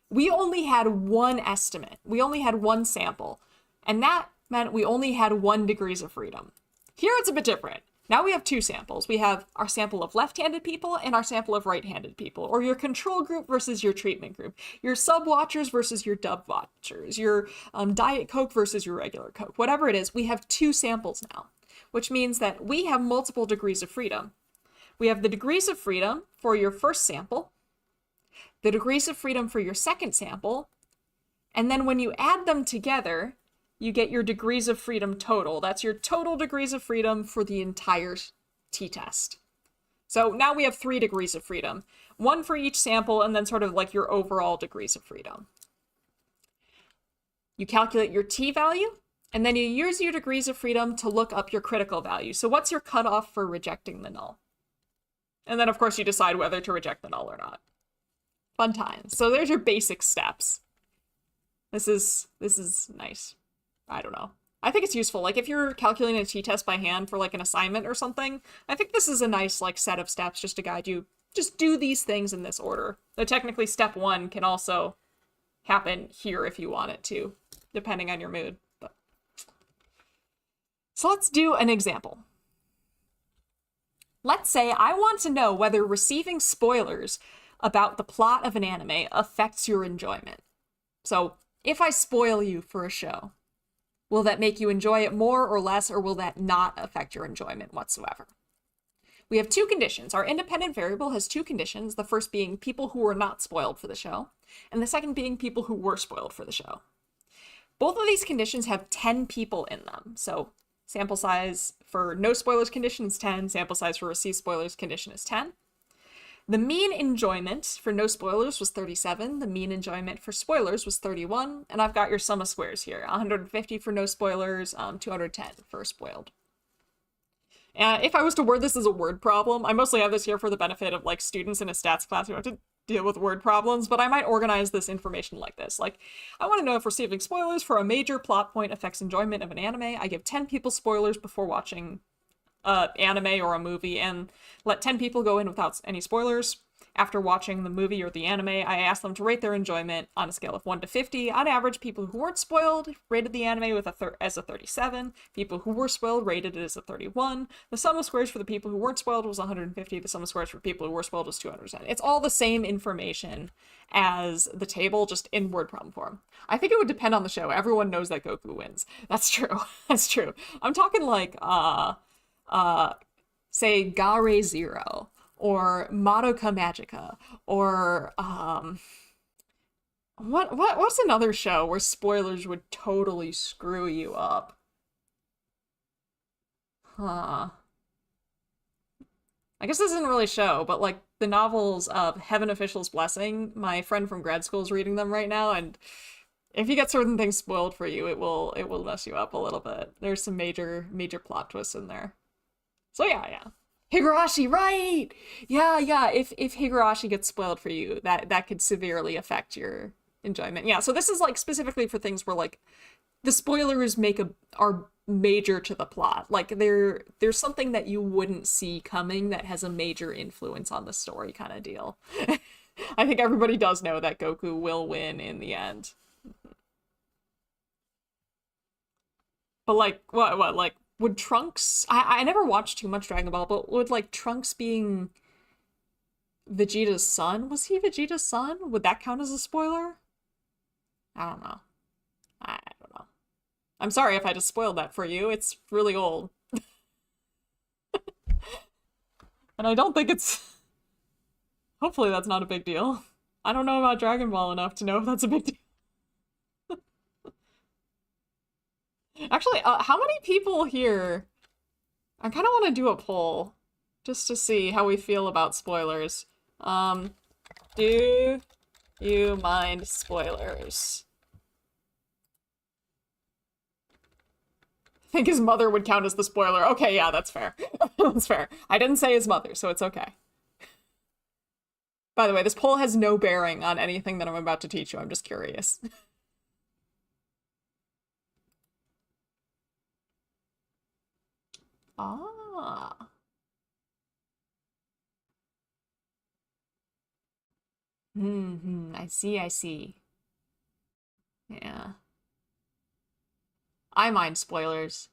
S1: we only had one estimate. We only had one sample, and that meant we only had 1 degrees of freedom. Here it's a bit different. Now we have 2 samples. We have our sample of left-handed people and our sample of right-handed people, or your control group versus your treatment group, your sub-watchers versus your dub-watchers, your Diet Coke versus your regular Coke. Whatever it is, we have 2 samples now, which means that we have multiple degrees of freedom. We have the degrees of freedom for your first sample, the degrees of freedom for your second sample, and then when you add them together, you get your degrees of freedom total. That's your total degrees of freedom for the entire t-test. So now we have 3 degrees of freedom, 1 for each sample, and then sort of like your overall degrees of freedom. You calculate your t-value, and then you use your degrees of freedom to look up your critical value. So what's your cutoff for rejecting the null? And then, of course, you decide whether to reject the null or not. Fun times. So there's your basic steps. This is nice. I don't know. I think it's useful. Like if you're calculating a t-test by hand for like an assignment or something, I think this is a nice like set of steps just to guide you. Just do these things in this order. Though technically step 1 can also happen here if you want it to, depending on your mood. But so let's do an example. Let's say I want to know whether receiving spoilers about the plot of an anime affects your enjoyment. So if I spoil you for a show, Will that make you enjoy it more or less, or will that not affect your enjoyment whatsoever? We have two conditions. Our independent variable has two conditions, the first being people who were not spoiled for the show, and the second being people who were spoiled for the show. Both of these conditions have 10 people in them. So sample size for no spoilers condition is 10, sample size for receive spoilers condition is 10. The mean enjoyment for no spoilers was 37, the mean enjoyment for spoilers was 31, and I've got your sum of squares here. 150 for no spoilers, 210 for spoiled. If I was to word this as a word problem, I mostly have this here for the benefit of like students in a stats class who have to deal with word problems, but I might organize this information like this. Like, I want to know if receiving spoilers for a major plot point affects enjoyment of an anime. I give 10 people spoilers before watching anime or a movie, and let 10 people go in without any spoilers. After watching the movie or the anime, I asked them to rate their enjoyment on a scale of 1 to 50. On average, people who weren't spoiled rated the anime with as a 37. People who were spoiled rated it as a 31. The sum of squares for the people who weren't spoiled was 150. The sum of squares for people who were spoiled was 210. It's all the same information as the table, just in word problem form. I think it would depend on the show. Everyone knows that Goku wins. That's true. That's true. I'm talking like, say, Gare Zero, or Madoka Magica, or what's another show where spoilers would totally screw you up? I guess this isn't really a show, but like the novels of Heaven Official's Blessing, my friend from grad school is reading them right now, and if you get certain things spoiled for you, it will mess you up a little bit. There's some major plot twists in there. So yeah. Higurashi, right? Yeah. If Higurashi gets spoiled for you, that could severely affect your enjoyment. Yeah, so this is like specifically for things where like the spoilers are major to the plot. Like there's something that you wouldn't see coming that has a major influence on the story kind of deal. I think everybody does know that Goku will win in the end. But like what like would Trunks... I never watched too much Dragon Ball, but would, like, Trunks being Vegeta's son? Was he Vegeta's son? Would that count as a spoiler? I don't know. I don't know. I'm sorry if I just spoiled that for you. It's really old. And I don't think it's... Hopefully that's not a big deal. I don't know about Dragon Ball enough to know if that's a big deal. Actually, how many people here... I kind of want to do a poll, just to see how we feel about spoilers. Do you mind spoilers? I think his mother would count as the spoiler. Okay, yeah, that's fair. That's fair. I didn't say his mother, so it's okay. By the way, this poll has no bearing on anything that I'm about to teach you. I'm just curious. Ah. I see. Yeah. I mind spoilers.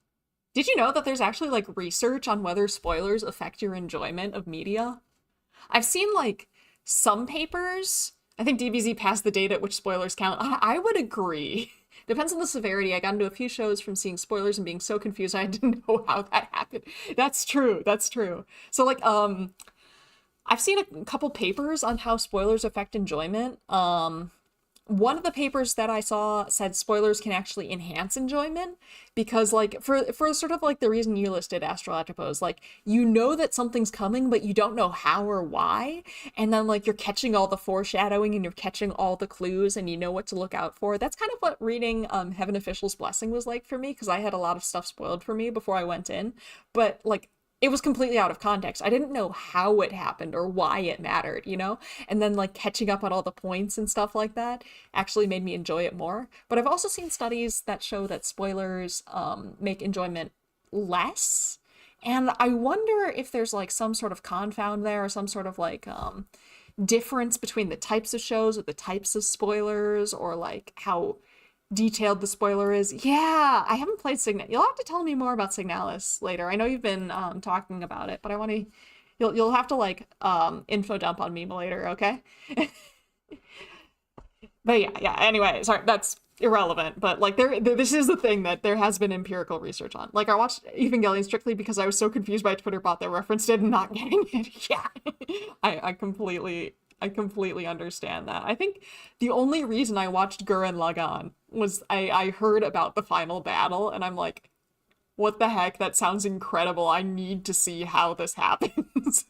S1: Did you know that there's actually, like, research on whether spoilers affect your enjoyment of media? I've seen, like, some papers. I think DBZ passed the date at which spoilers count. I would agree. Depends on the severity. I got into a few shows from seeing spoilers and being so confused I didn't know how that happened. That's true. So, like, I've seen a couple papers on how spoilers affect enjoyment. One of the papers that I saw said spoilers can actually enhance enjoyment because, like, for sort of like the reason you listed, Astrologipos, like, you know that something's coming, but you don't know how or why, and then, like, you're catching all the foreshadowing and you're catching all the clues and you know what to look out for. That's kind of what reading Heaven Official's Blessing was like for me, because I had a lot of stuff spoiled for me before I went in, but, like, it was completely out of context. I didn't know how it happened or why it mattered, you know? And then, like, catching up on all the points and stuff like that actually made me enjoy it more. But I've also seen studies that show that spoilers make enjoyment less. And I wonder if there's, like, some sort of confound there or some sort of, like, difference between the types of shows or the types of spoilers, or, like, how detailed the spoiler is. Yeah, I haven't played Signalis. You'll have to tell me more about Signalis later. I know you've been talking about it, but I want to... You'll have to, like, info dump on me later, okay? But yeah, anyway, sorry, that's irrelevant, but like this is the thing that there has been empirical research on. Like I watched Evangelion strictly because I was so confused by a Twitter bot that referenced it and not getting it. Yeah. I completely understand that. I think the only reason I watched Gurren Lagann was I heard about the final battle and I'm like, what the heck? That sounds incredible. I need to see how this happens.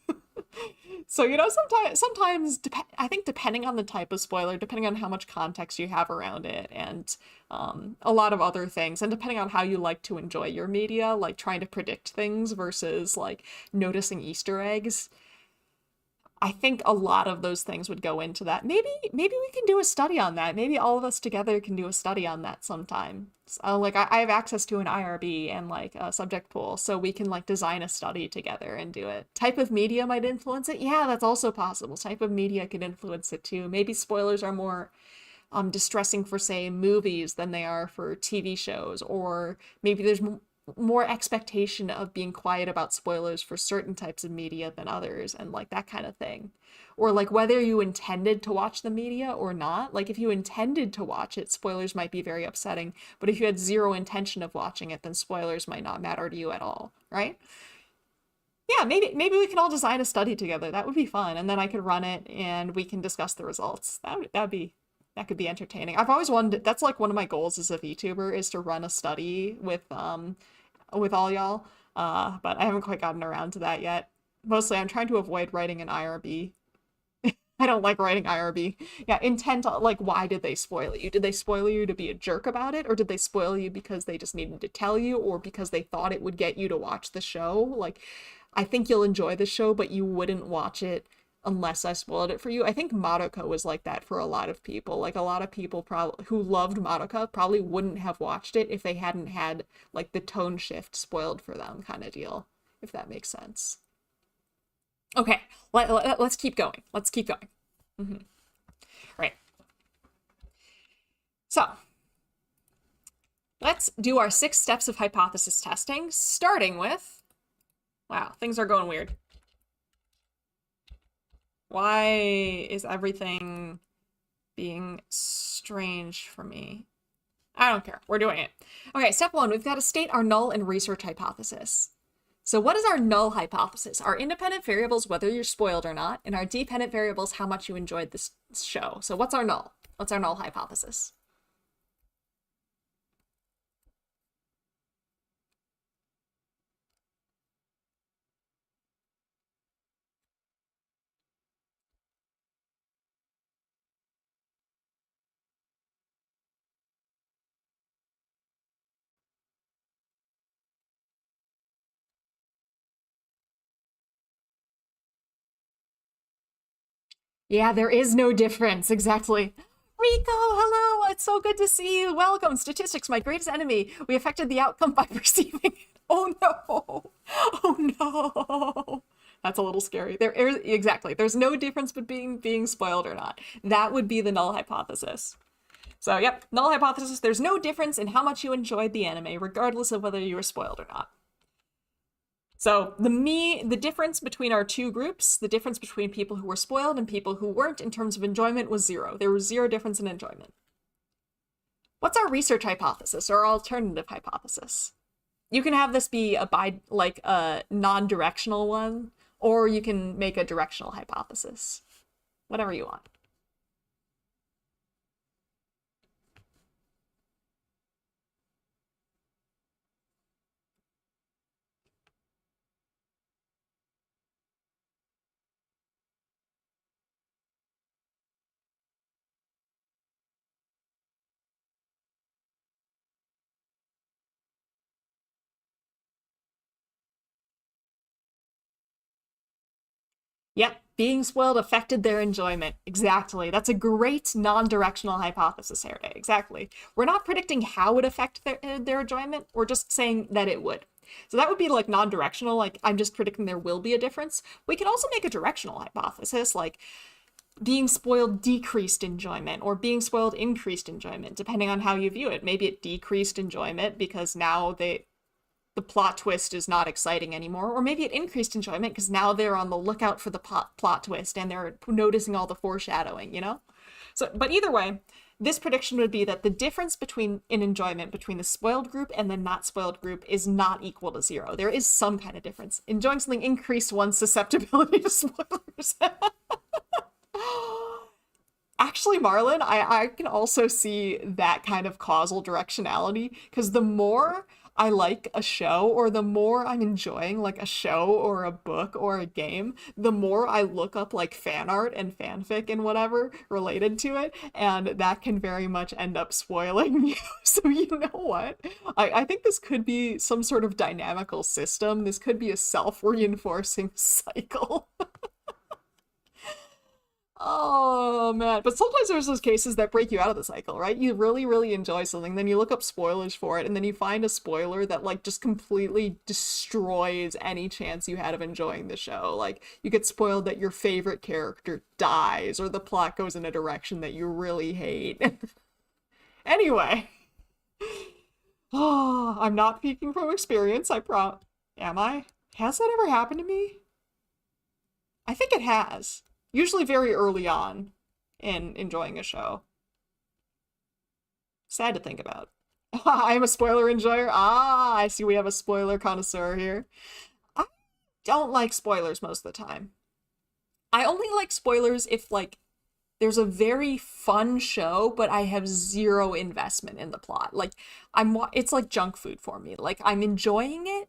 S1: So, I think depending on the type of spoiler, depending on how much context you have around it, and a lot of other things, and depending on how you like to enjoy your media, like trying to predict things versus like noticing Easter eggs, I think a lot of those things would go into that. Maybe we can do a study on that. Maybe all of us together can do a study on that sometime. Like I have access to an IRB and like a subject pool, so we can like design a study together and do it. Type of media might influence it. Yeah, that's also possible. Type of media could influence it too. Maybe spoilers are more distressing for say movies than they are for TV shows, or maybe there's more expectation of being quiet about spoilers for certain types of media than others, and like that kind of thing. Or like whether you intended to watch the media or not. Like if you intended to watch it, spoilers might be very upsetting, but if you had zero intention of watching it, then spoilers might not matter to you at all, right? Yeah, maybe we can all design a study together. That would be fun, and then I could run it and we can discuss the results. That could be entertaining. I've always wanted, that's like one of my goals as a VTuber, is to run a study with all y'all, but I haven't quite gotten around to that yet. Mostly I'm trying to avoid writing an IRB. I don't like writing IRB. Yeah, intent, like, why did they spoil you? Did they spoil you to be a jerk about it? Or did they spoil you because they just needed to tell you? Or because they thought it would get you to watch the show? Like, I think you'll enjoy the show, but you wouldn't watch it unless I spoiled it for you. I think Madoka was like that for a lot of people. Like a lot of people probably who loved Madoka probably wouldn't have watched it if they hadn't had like the tone shift spoiled for them kind of deal, if that makes sense. Okay, let's keep going. Let's keep going. Right. So, let's do our 6 steps of hypothesis testing, starting with, wow, things are going weird. Why is everything being strange for me? I don't care. We're doing it. Okay, step 1, we've got to state our null and research hypothesis. So what is our null hypothesis? Our independent variables, whether you're spoiled or not, and our dependent variables, how much you enjoyed this show. So what's our null? What's our null hypothesis? Yeah, there is no difference. Exactly. Rico, hello. It's so good to see you. Welcome. Statistics, my greatest enemy. We affected the outcome by perceiving it. Oh no. Oh no. That's a little scary. Exactly. There's no difference between being spoiled or not. That would be the null hypothesis. So, yep, null hypothesis. There's no difference in how much you enjoyed the anime, regardless of whether you were spoiled or not. So the difference between our two groups, the difference between people who were spoiled and people who weren't in terms of enjoyment was 0. There was 0 difference in enjoyment. What's our research hypothesis or alternative hypothesis? You can have this be a non-directional one, or you can make a directional hypothesis. Whatever you want. Yep, being spoiled affected their enjoyment. Exactly. That's a great non-directional hypothesis, Harry. Exactly. We're not predicting how it affect their enjoyment. We're just saying that it would. So that would be like non-directional, like I'm just predicting there will be a difference. We could also make a directional hypothesis, like being spoiled decreased enjoyment or being spoiled increased enjoyment, depending on how you view it. Maybe it decreased enjoyment because now the plot twist is not exciting anymore, or maybe it increased enjoyment because now they're on the lookout for the plot twist and they're noticing all the foreshadowing, you know? So, but either way, this prediction would be that the difference between in enjoyment between the spoiled group and the not spoiled group is not equal to 0. There is some kind of difference. Enjoying something increased one's susceptibility to spoilers. Actually, Marlon, I can also see that kind of causal directionality, because the more I like a show, or the more I'm enjoying like a show or a book or a game, the more I look up like fan art and fanfic and whatever related to it, and that can very much end up spoiling you. So you know what? I think this could be some sort of dynamical system. This could be a self-reinforcing cycle. Oh man, but sometimes there's those cases that break you out of the cycle, right? You really, really enjoy something, then you look up spoilers for it, and then you find a spoiler that like just completely destroys any chance you had of enjoying the show. Like you get spoiled that your favorite character dies, or the plot goes in a direction that you really hate. Anyway, oh, I'm not speaking from experience, Am I? Has that ever happened to me? I think it has. Usually very early on in enjoying a show. Sad to think about. I am a spoiler enjoyer. Ah, I see we have a spoiler connoisseur here. I don't like spoilers most of the time. I only like spoilers if, like, there's a very fun show, but I have zero investment in the plot. Like, it's like junk food for me. Like, I'm enjoying it,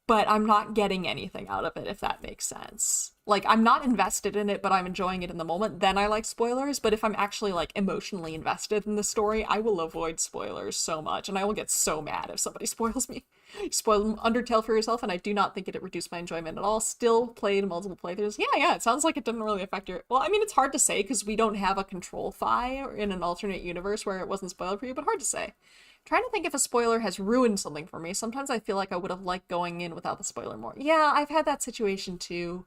S1: but I'm not getting anything out of it, if that makes sense. Like, I'm not invested in it, but I'm enjoying it in the moment. Then I like spoilers. But if I'm actually, like, emotionally invested in the story, I will avoid spoilers so much. And I will get so mad if somebody spoils me. Spoil Undertale for yourself, and I do not think it reduced my enjoyment at all. Still played multiple playthroughs. Yeah, it sounds like it didn't really affect your... Well, I mean, it's hard to say, because we don't have a control file in an alternate universe where it wasn't spoiled for you, but hard to say. Trying to think if a spoiler has ruined something for me. Sometimes I feel like I would have liked going in without the spoiler more. Yeah, I've had that situation too.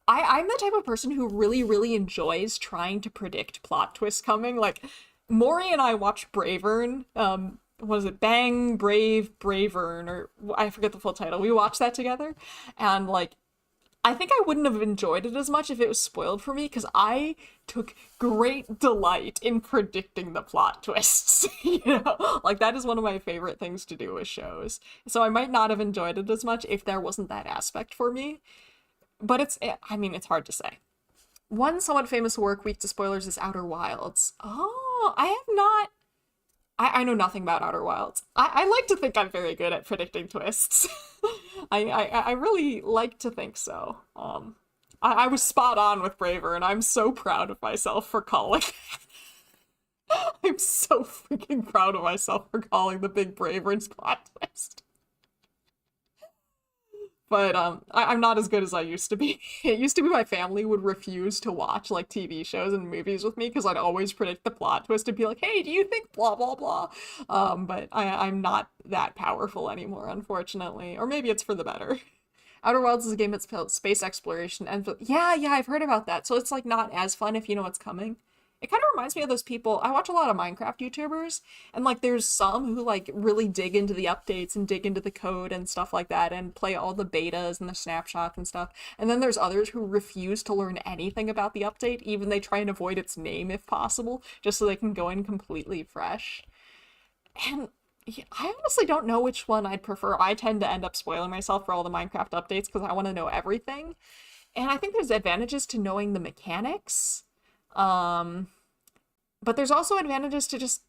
S1: I'm the type of person who really, really enjoys trying to predict plot twists coming. Like, Maury and I watched Bravern. What is it? Bang, Brave, Bravern, or I forget the full title. We watched that together, and like, I think I wouldn't have enjoyed it as much if it was spoiled for me, because I took great delight in predicting the plot twists. You know, like that is one of my favorite things to do with shows. So I might not have enjoyed it as much if there wasn't that aspect for me. But I mean, it's hard to say. One somewhat famous work weak to spoilers is Outer Wilds. Oh, I have not... I know nothing about Outer Wilds. I like to think I'm very good at predicting twists. I really like to think so. I was spot on with Braver, and I'm so proud of myself for calling. I'm so freaking proud of myself for calling the big Braver's plot twist. But I'm not as good as I used to be. It used to be my family would refuse to watch like TV shows and movies with me because I'd always predict the plot twist and be like, hey, do you think blah, blah, blah? But I'm not that powerful anymore, unfortunately. Or maybe it's for the better. Outer Worlds is a game that's about space exploration. And yeah, I've heard about that. So it's like not as fun if you know what's coming. It kind of reminds me of those people. I watch a lot of Minecraft YouTubers, and like there's some who like really dig into the updates and dig into the code and stuff like that and play all the betas and the snapshots and stuff. And then there's others who refuse to learn anything about the update, even they try and avoid its name if possible, just so they can go in completely fresh. And I honestly don't know which one I'd prefer. I tend to end up spoiling myself for all the Minecraft updates because I want to know everything. And I think there's advantages to knowing the mechanics. But there's also advantages to just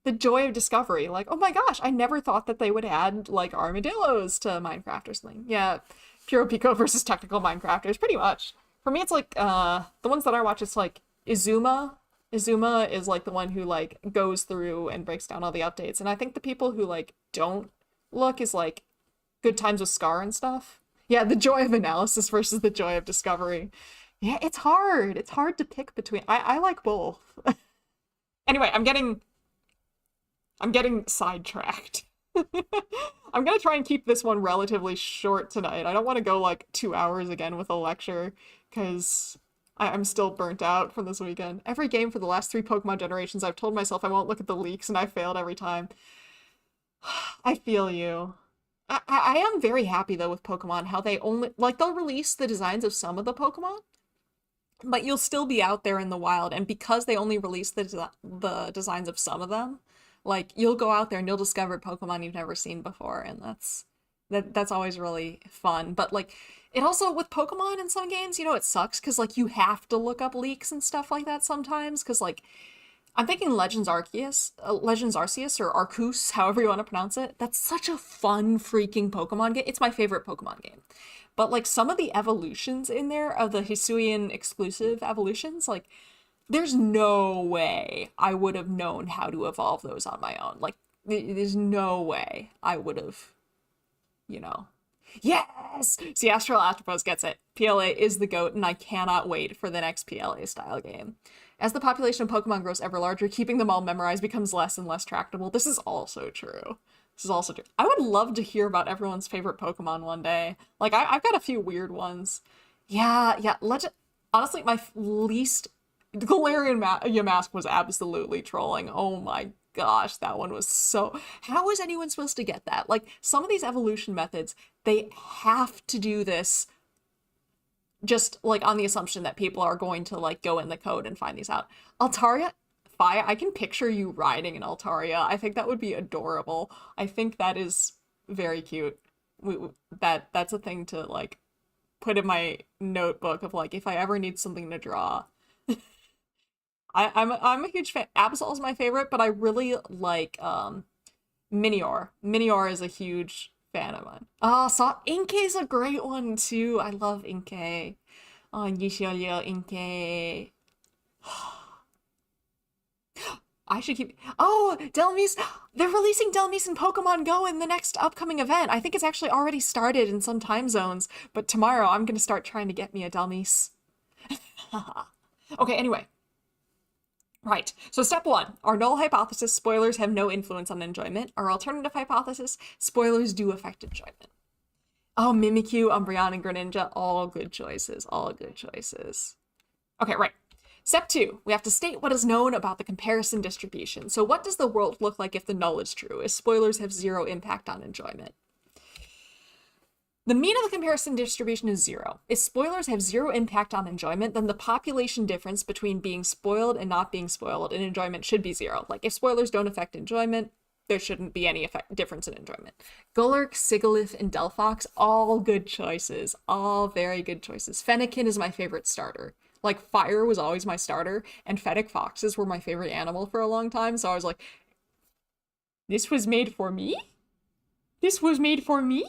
S1: the joy of discovery. Like, oh my gosh, I never thought that they would add, like, armadillos to Minecraft or something. Yeah, Puro Pico versus technical Minecrafters, pretty much. For me, it's like, the ones that I watch, it's like Izuma. Izuma is, like, the one who, like, goes through and breaks down all the updates. And I think the people who, like, don't look is, like, Good Times with Scar and stuff. Yeah, the joy of analysis versus the joy of discovery. Yeah, it's hard. It's hard to pick between. I like both. Anyway, I'm getting sidetracked. I'm gonna try and keep this one relatively short tonight. I don't want to go like 2 hours again with a lecture, because I'm still burnt out from this weekend. Every game for the last 3 Pokemon generations, I've told myself I won't look at the leaks, and I failed every time. I feel you. I am very happy, though, with Pokemon, how they only... Like, they'll release the designs of some of the Pokemon, but you'll still be out there in the wild. And because they only release the designs of some of them, like you'll go out there and you'll discover Pokemon you've never seen before, and that's always really fun. But like it also with Pokemon in some games, you know, it sucks because like you have to look up leaks and stuff like that sometimes because like I'm thinking Legends Arceus or Arceus, however you want to pronounce it. That's such a fun freaking Pokemon game. It's my favorite Pokemon game. But like some of the evolutions in there of the Hisuian exclusive evolutions, like there's no way I would have known how to evolve those on my own. Like there's no way I would have, you know. Yes! See, Astral Octopus gets it. PLA is the GOAT, and I cannot wait for the next PLA style game. As the population of Pokemon grows ever larger, keeping them all memorized becomes less and less tractable. This is also true. This is also true. I would love to hear about everyone's favorite Pokemon one day. Like, I've got a few weird ones. Yeah. Honestly, my least... Galarian Yamask was absolutely trolling. Oh my gosh, that one was so... How is anyone supposed to get that? Like, some of these evolution methods, they have to do this just, like, on the assumption that people are going to, like, go in the code and find these out. Altaria, I can picture you riding an Altaria. I think that would be adorable. I think that is very cute. That's a thing to, like, put in my notebook of, like, if I ever need something to draw. I'm a huge fan. Absol is my favorite, but I really like Minior. Minior is a huge fan of mine. Oh, Inkay's a great one too. I love Inkay. Oh, Yishiolio Inkay. I should keep... Oh, Delmise! They're releasing Delmise in Pokemon Go in the next upcoming event. I think it's actually already started in some time zones, but tomorrow I'm going to start trying to get me a Delmise. Okay, anyway. Right, so step 1, our null hypothesis, spoilers have no influence on enjoyment. Our alternative hypothesis, spoilers do affect enjoyment. Oh, Mimikyu, Umbreon, and Greninja, all good choices, all good choices. Okay, right. Step 2, we have to state what is known about the comparison distribution. So what does the world look like if the null is true, if spoilers have zero impact on enjoyment? The mean of the comparison distribution is 0. If spoilers have 0 impact on enjoyment, then the population difference between being spoiled and not being spoiled in enjoyment should be 0. Like, if spoilers don't affect enjoyment, there shouldn't be any difference in enjoyment. Golurk, Sigilyph, and Delphox, all good choices. All very good choices. Fennekin is my favorite starter. Like, Fire was always my starter, and Fennec Foxes were my favorite animal for a long time, so I was like, this was made for me? This was made for me?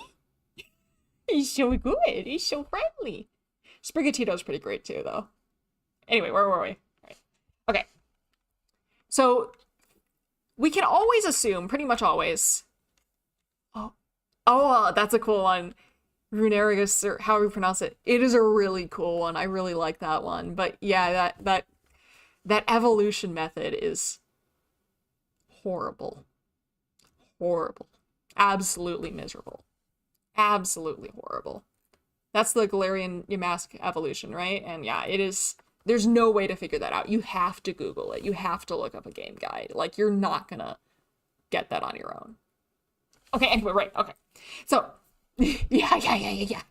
S1: He's so good. He's so friendly. Sprigatito's pretty great too, though. Anyway, where were we? Right. Okay. So we can always assume, pretty much always. Oh, that's a cool one. Runarius, or however you pronounce it. It is a really cool one. I really like that one. But yeah, that evolution method is horrible. Horrible. Absolutely miserable. Absolutely horrible. That's the Galarian Yamask evolution, right? And yeah, it is... There's no way to figure that out. You have to Google it. You have to look up a game guide. Like, you're not gonna get that on your own. Okay, anyway, right, okay. So, yeah.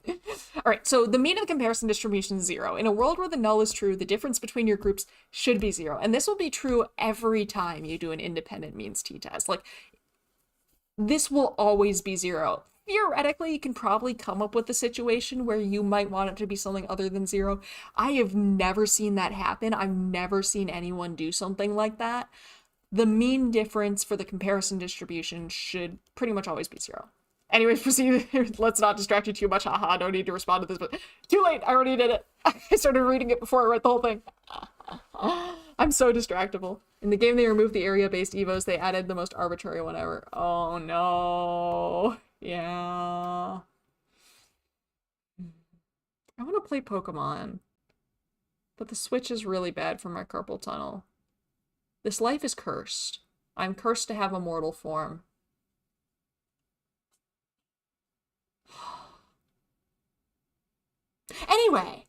S1: Alright, so the mean of the comparison distribution is 0. In a world where the null is true, the difference between your groups should be 0. And this will be true every time you do an independent means t-test. Like, this will always be 0. Theoretically, you can probably come up with a situation where you might want it to be something other than 0. I have never seen that happen. I've never seen anyone do something like that. The mean difference for the comparison distribution should pretty much always be 0. Anyways, proceed. Let's not distract you too much. Haha, I don't need to respond to this, but too late. I already did it. I started reading it before I read the whole thing. I'm so distractible. In the game, they removed the area-based evos. They added the most arbitrary one ever. Oh, no. Yeah. I want to play Pokemon, but the Switch is really bad for my carpal tunnel. This life is cursed. I'm cursed to have a mortal form. Anyway.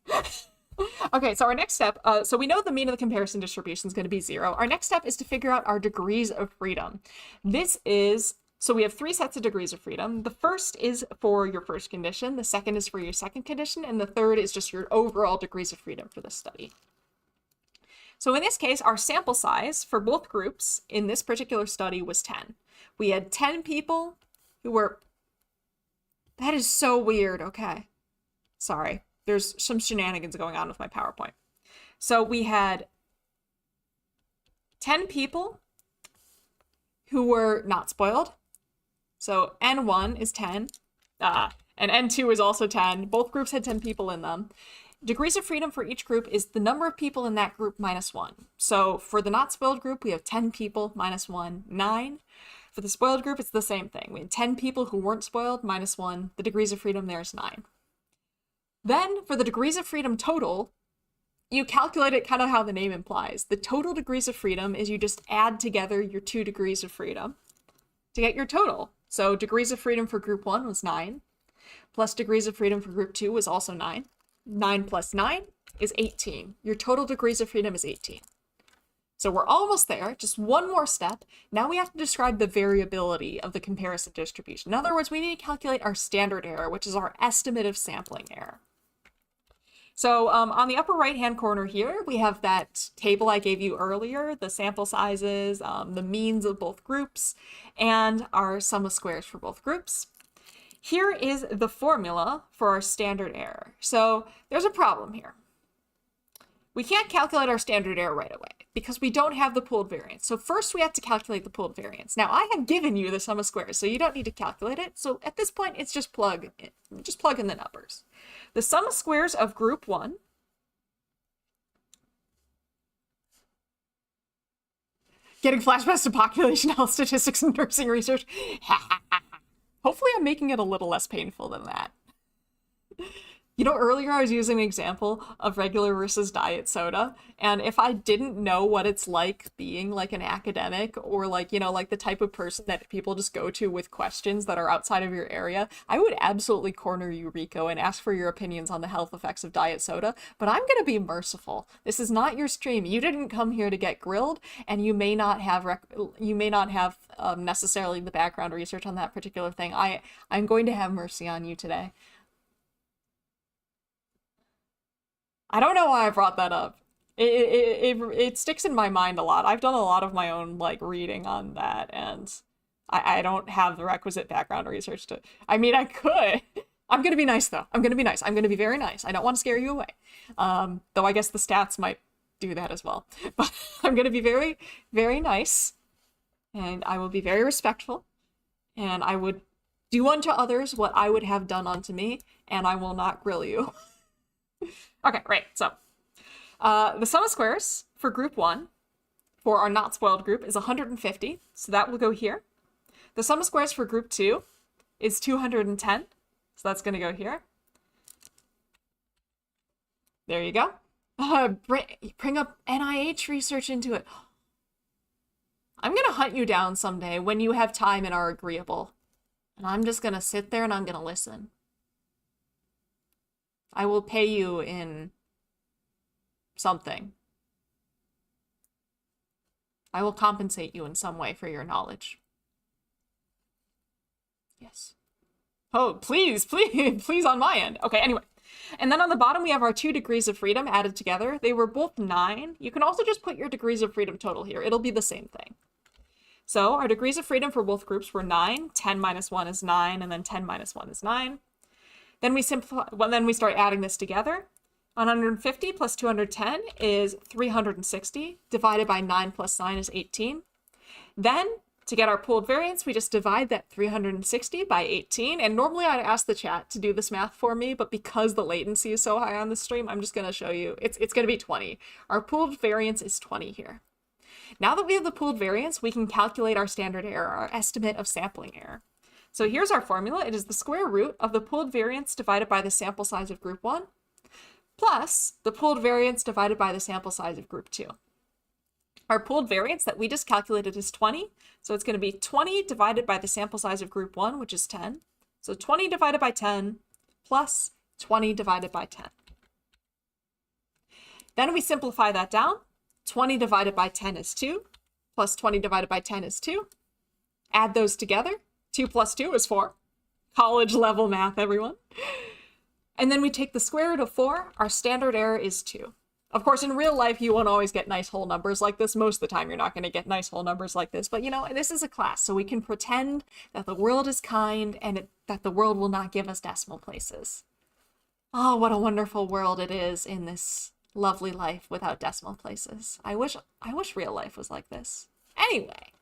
S1: Okay, so our next step, so we know the mean of the comparison distribution is going to be 0. Our next step is to figure out our degrees of freedom. This is So we have 3 sets of degrees of freedom. The first is for your first condition, the second is for your second condition, and the third is just your overall degrees of freedom for this study. So in this case, our sample size for both groups in this particular study was 10. We had 10 people who were... That is so weird. Okay. Sorry. There's some shenanigans going on with my PowerPoint. So we had 10 people who were not spoiled. So N1 is 10, and N2 is also 10. Both groups had 10 people in them. Degrees of freedom for each group is the number of people in that group minus 1. So for the not spoiled group, we have 10 people minus 1, 9. For the spoiled group, it's the same thing. We had 10 people who weren't spoiled minus 1. The degrees of freedom there is 9. Then for the degrees of freedom total, you calculate it kind of how the name implies. The total degrees of freedom is you just add together your 2 degrees of freedom to get your total. So degrees of freedom for group 1 was 9, plus degrees of freedom for group 2 was also 9. 9 plus 9 is 18. Your total degrees of freedom is 18. So we're almost there, just one more step. Now we have to describe the variability of the comparison distribution. In other words, we need to calculate our standard error, which is our estimate of sampling error. So on the upper right-hand corner here, we have that table I gave you earlier, the sample sizes, the means of both groups, and our sum of squares for both groups. Here is the formula for our standard error. So there's a problem here. We can't calculate our standard error right away because we don't have the pooled variance. So first we have to calculate the pooled variance. Now I have given you the sum of squares, so you don't need to calculate it. So at this point, it's just plug in the numbers. The sum of squares of group 1 getting flashbacks to population health statistics and nursing research. Hopefully I'm making it a little less painful than that. You know, earlier I was using an example of regular versus diet soda, and if I didn't know what it's like being like an academic or like, you know, like the type of person that people just go to with questions that are outside of your area, I would absolutely corner you, Rico, and ask for your opinions on the health effects of diet soda, but I'm going to be merciful. This is not your stream. You didn't come here to get grilled, and you may not have necessarily the background research on that particular thing. I'm going to have mercy on you today. I don't know why I brought that up. It sticks in my mind a lot. I've done a lot of my own like reading on that, and I don't have the requisite background research to. I mean, I could. I'm gonna be nice though. I'm gonna be nice. I'm gonna be very nice. I don't want to scare you away. Though I guess the stats might do that as well. But I'm gonna be very, very nice, and I will be very respectful, and I would do unto others what I would have done unto me, and I will not grill you. Okay, right, so the sum of squares for group 1 for our not spoiled group is 150, so that will go here. The sum of squares for group 2 is 210, so that's going to go here. There you go. Bring up NIH research into it. I'm going to hunt you down someday when you have time and are agreeable, and I'm just going to sit there and I'm going to listen. I will pay you in something. I will compensate you in some way for your knowledge. Yes. Oh, please, please, please on my end. Okay, anyway. And then on the bottom, we have our 2 degrees of freedom added together. They were both 9. You can also just put your degrees of freedom total here. It'll be the same thing. So our degrees of freedom for both groups were 9. 10 minus 1 is 9, and then 10 minus 1 is 9. Then we simplify. Well, then we start adding this together. 150 plus 210 is 360. Divided by 9 plus 9 is 18. Then, to get our pooled variance, we just divide that 360 by 18. And normally I'd ask the chat to do this math for me, but because the latency is so high on the stream, I'm just going to show you. It's going to be 20. Our pooled variance is 20 here. Now that we have the pooled variance, we can calculate our standard error, our estimate of sampling error. So here's our formula. It is the square root of the pooled variance divided by the sample size of group 1 plus the pooled variance divided by the sample size of group 2. Our pooled variance that we just calculated is 20. So it's going to be 20 divided by the sample size of group 1, which is 10. So 20 divided by 10 plus 20 divided by 10. Then we simplify that down. 20 divided by 10 is 2, plus 20 divided by 10 is 2. Add those together. 2 plus 2 is 4. College level math, everyone. And then we take the square root of 4. Our standard error is 2. Of course, in real life, you won't always get nice whole numbers like this. Most of the time, you're not going to get nice whole numbers like this. But, you know, this is a class, so we can pretend that the world is kind and that the world will not give us decimal places. Oh, what a wonderful world it is in this lovely life without decimal places. I wish real life was like this. Anyway.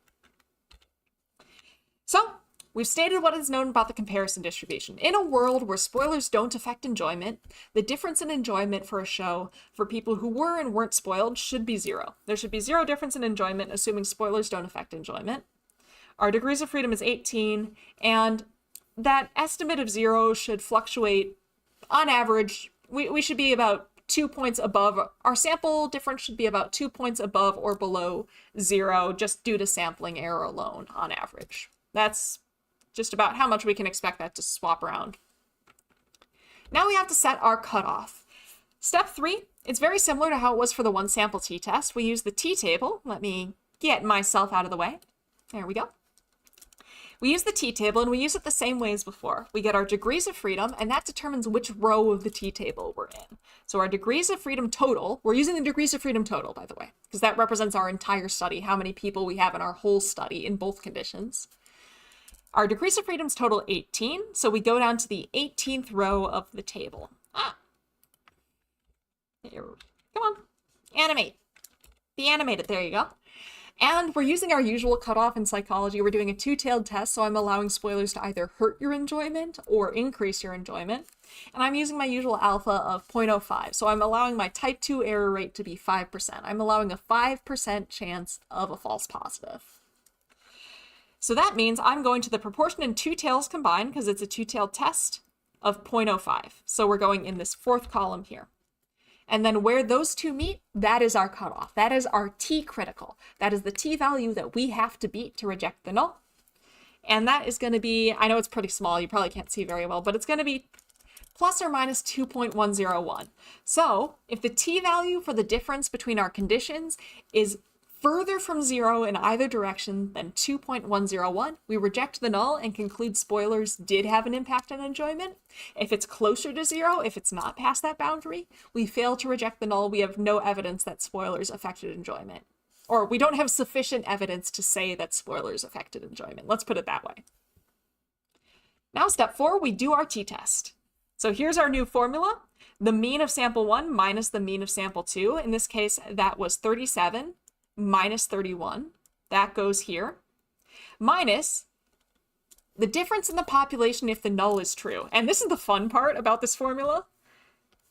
S1: So, we've stated what is known about the comparison distribution. In a world where spoilers don't affect enjoyment, the difference in enjoyment for a show for people who were and weren't spoiled should be 0. There should be 0 difference in enjoyment, assuming spoilers don't affect enjoyment. Our degrees of freedom is 18, and that estimate of 0 should fluctuate. On average, we should be about 2 points above. Our sample difference should be about 2 points above or below 0, just due to sampling error alone, on average. That's just about how much we can expect that to swap around. Now we have to set our cutoff. Step 3, it's very similar to how it was for the one sample t-test. We use the t-table. Let me get myself out of the way. There we go. We use the t-table, and we use it the same way as before. We get our degrees of freedom, and that determines which row of the t-table we're in. So our degrees of freedom total, we're using the degrees of freedom total, by the way, because that represents our entire study, how many people we have in our whole study in both conditions. Our degrees of freedom is total 18, so we go down to the 18th row of the table. Here, come on, animate. Be animated, there you go. And we're using our usual cutoff in psychology. We're doing a two-tailed test, so I'm allowing spoilers to either hurt your enjoyment or increase your enjoyment. And I'm using my usual alpha of 0.05, so I'm allowing my type 2 error rate to be 5%. I'm allowing a 5% chance of a false positive. So that means I'm going to the proportion in two tails combined, because it's a two-tailed test, of 0.05. So we're going in this fourth column here. And then where those two meet, that is our cutoff. That is our t-critical. That is the t-value that we have to beat to reject the null. And that is going to be, I know it's pretty small, you probably can't see very well, but it's going to be plus or minus 2.101. So if the t-value for the difference between our conditions is further from 0 in either direction than 2.101, we reject the null and conclude spoilers did have an impact on enjoyment. If it's closer to 0, if it's not past that boundary, we fail to reject the null. We have no evidence that spoilers affected enjoyment. Or we don't have sufficient evidence to say that spoilers affected enjoyment. Let's put it that way. Now, step 4, we do our t-test. So here's our new formula. The mean of sample 1 minus the mean of sample 2. In this case, that was 37. Minus 31, that goes here, minus the difference in the population if the null is true. And this is the fun part about this formula.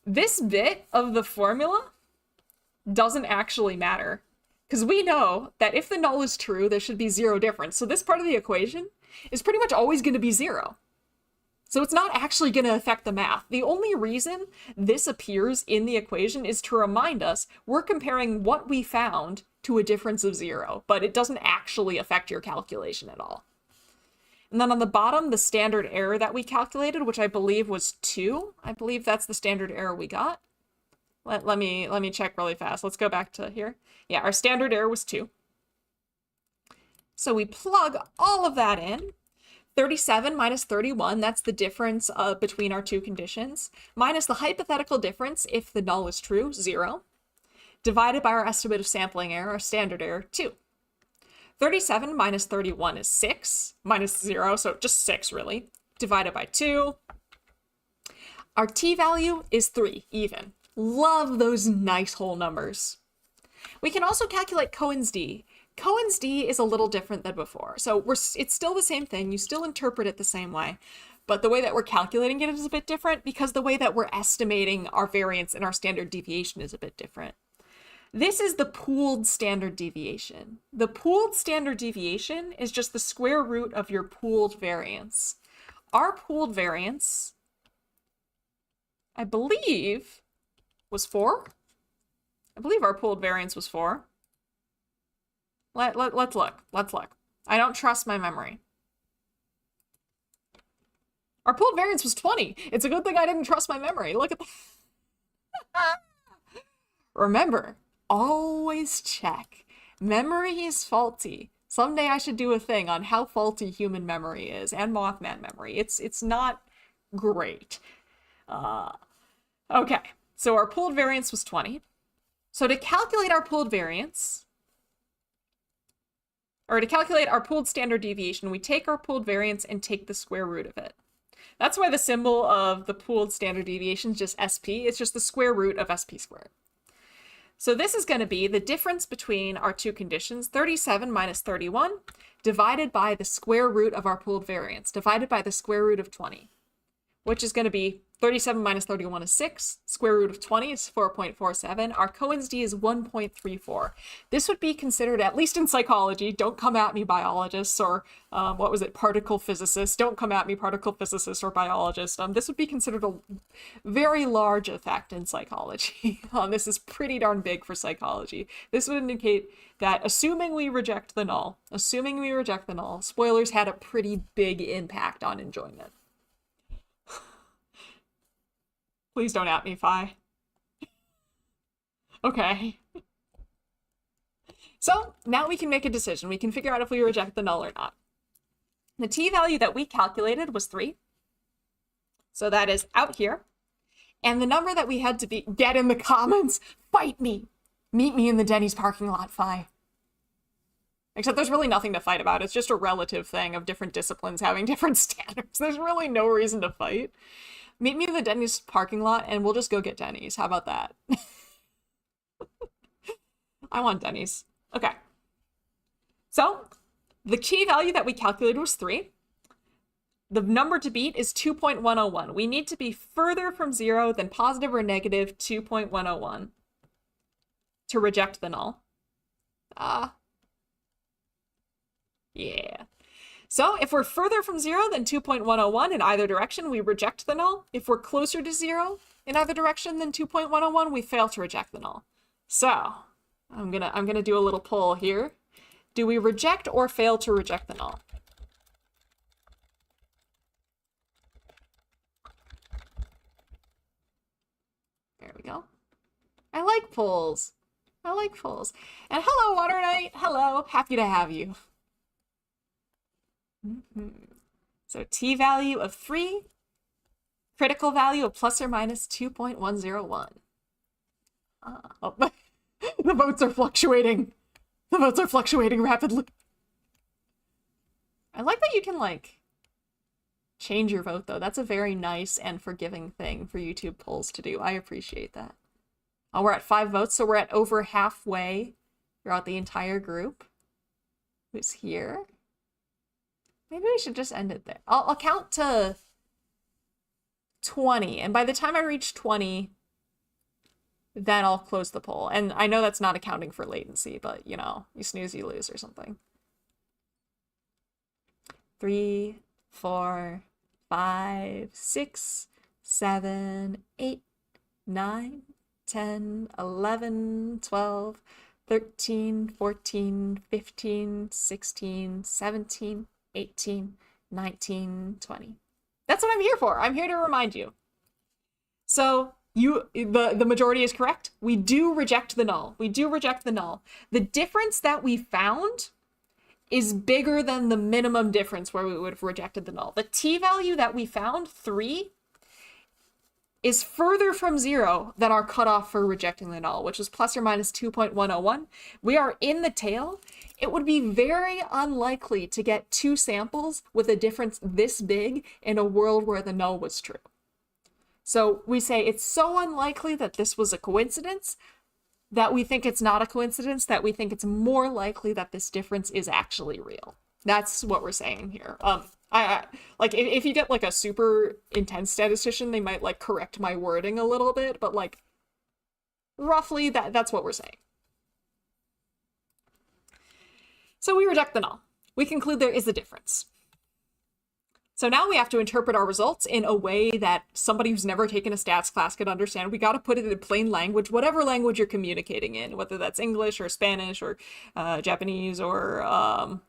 S1: This bit of the formula doesn't actually matter, because we know that if the null is true, there should be 0 difference. So this part of the equation is pretty much always going to be 0. So it's not actually going to affect the math. The only reason this appears in the equation is to remind us we're comparing what we found to a difference of 0, but it doesn't actually affect your calculation at all. And then on the bottom, the standard error that we calculated, which I believe was 2. I believe that's the standard error we got. Let me check really fast. Let's go back to here. Yeah, our standard error was 2. So we plug all of that in. 37 minus 31, that's the difference between our two conditions, minus the hypothetical difference if the null is true, 0, divided by our estimate of sampling error, our standard error, 2. 37 minus 31 is 6, minus 0, so just 6 really, divided by 2. Our t-value is 3, even. Love those nice whole numbers. We can also calculate Cohen's d. Cohen's d is a little different than before. So it's still the same thing. You still interpret it the same way. But the way that we're calculating it is a bit different because the way that we're estimating our variance and our standard deviation is a bit different. This is the pooled standard deviation. The pooled standard deviation is just the square root of your pooled variance. Our pooled variance, I believe, was 4. I believe our pooled variance was 4. Let's look. Let's look. I don't trust my memory. Our pooled variance was 20. It's a good thing I didn't trust my memory. Look at that. Remember, always check. Memory is faulty, Someday I should do a thing on how faulty human memory is and Mothman memory. It's not great. Okay, so our pooled variance was 20. So to calculate our pooled variance, or to calculate our pooled standard deviation, we take our pooled variance and take the square root of it. That's why the symbol of the pooled standard deviation is just SP. It's just the square root of SP squared. So this is going to be the difference between our two conditions, 37 minus 31, divided by the square root of our pooled variance, divided by the square root of 20, which is going to be 37 minus 31 is 6. Square root of 20 is 4.47. Our Cohen's d is 1.34. This would be considered, at least in psychology, don't come at me biologists or, particle physicists. Don't come at me particle physicists or biologists. This would be considered a very large effect in psychology. This is pretty darn big for psychology. This would indicate that assuming we reject the null, spoilers had a pretty big impact on enjoyment. Please don't at me, Phi. Okay. So now we can make a decision. We can figure out if we reject the null or not. The t-value that we calculated was 3. So that is out here. And the number that we had to get in the comments, fight me. Meet me in the Denny's parking lot, Phi. Except there's really nothing to fight about. It's just a relative thing of different disciplines having different standards. There's really no reason to fight. Meet me in the Denny's parking lot and we'll just go get Denny's. How about that? I want Denny's. Okay. So the key value that we calculated was 3. The number to beat is 2.101. We need to be further from 0 than positive or negative 2.101 to reject the null. Yeah. So if we're further from 0 than 2.101 in either direction, we reject the null. If we're closer to 0 in either direction than 2.101, we fail to reject the null. So I'm gonna do a little poll here. Do we reject or fail to reject the null? There we go. I like polls. I like polls. And hello, Water Knight. Hello. Happy to have you. So t-value of 3, critical value of plus or minus 2.101. The votes are fluctuating. The votes are fluctuating rapidly. I like that you can, like, change your vote, though. That's a very nice and forgiving thing for YouTube polls to do. I appreciate that. Oh, we're at 5 votes, so we're at over halfway throughout the entire group. Who's here? Maybe we should just end it there. I'll count to 20, and by the time I reach 20, then I'll close the poll. And I know that's not accounting for latency, but, you know, you snooze, you lose or something. 3, 4, 5, 6, 7, 8, 9, 10, 11, 12, 13, 14, 15, 16, 17, 18, 19, 20. That's what I'm here for. I'm here to remind you. So the majority is correct. We do reject the null. We do reject the null. The difference that we found is bigger than the minimum difference where we would have rejected the null. The t-value that we found, 3, is further from 0 than our cutoff for rejecting the null, which was plus or minus 2.101. We are in the tail. It would be very unlikely to get 2 samples with a difference this big in a world where the null was true. So we say it's so unlikely that this was a coincidence that we think it's not a coincidence, that we think it's more likely that this difference is actually real. That's what we're saying here. I like if you get like a super intense statistician, they might like correct my wording a little bit, but like roughly that's what we're saying. So we reject the null. We conclude there is a difference. So now we have to interpret our results in a way that somebody who's never taken a stats class could understand. We got to put it in plain language, whatever language you're communicating in, whether that's English or Spanish or Japanese or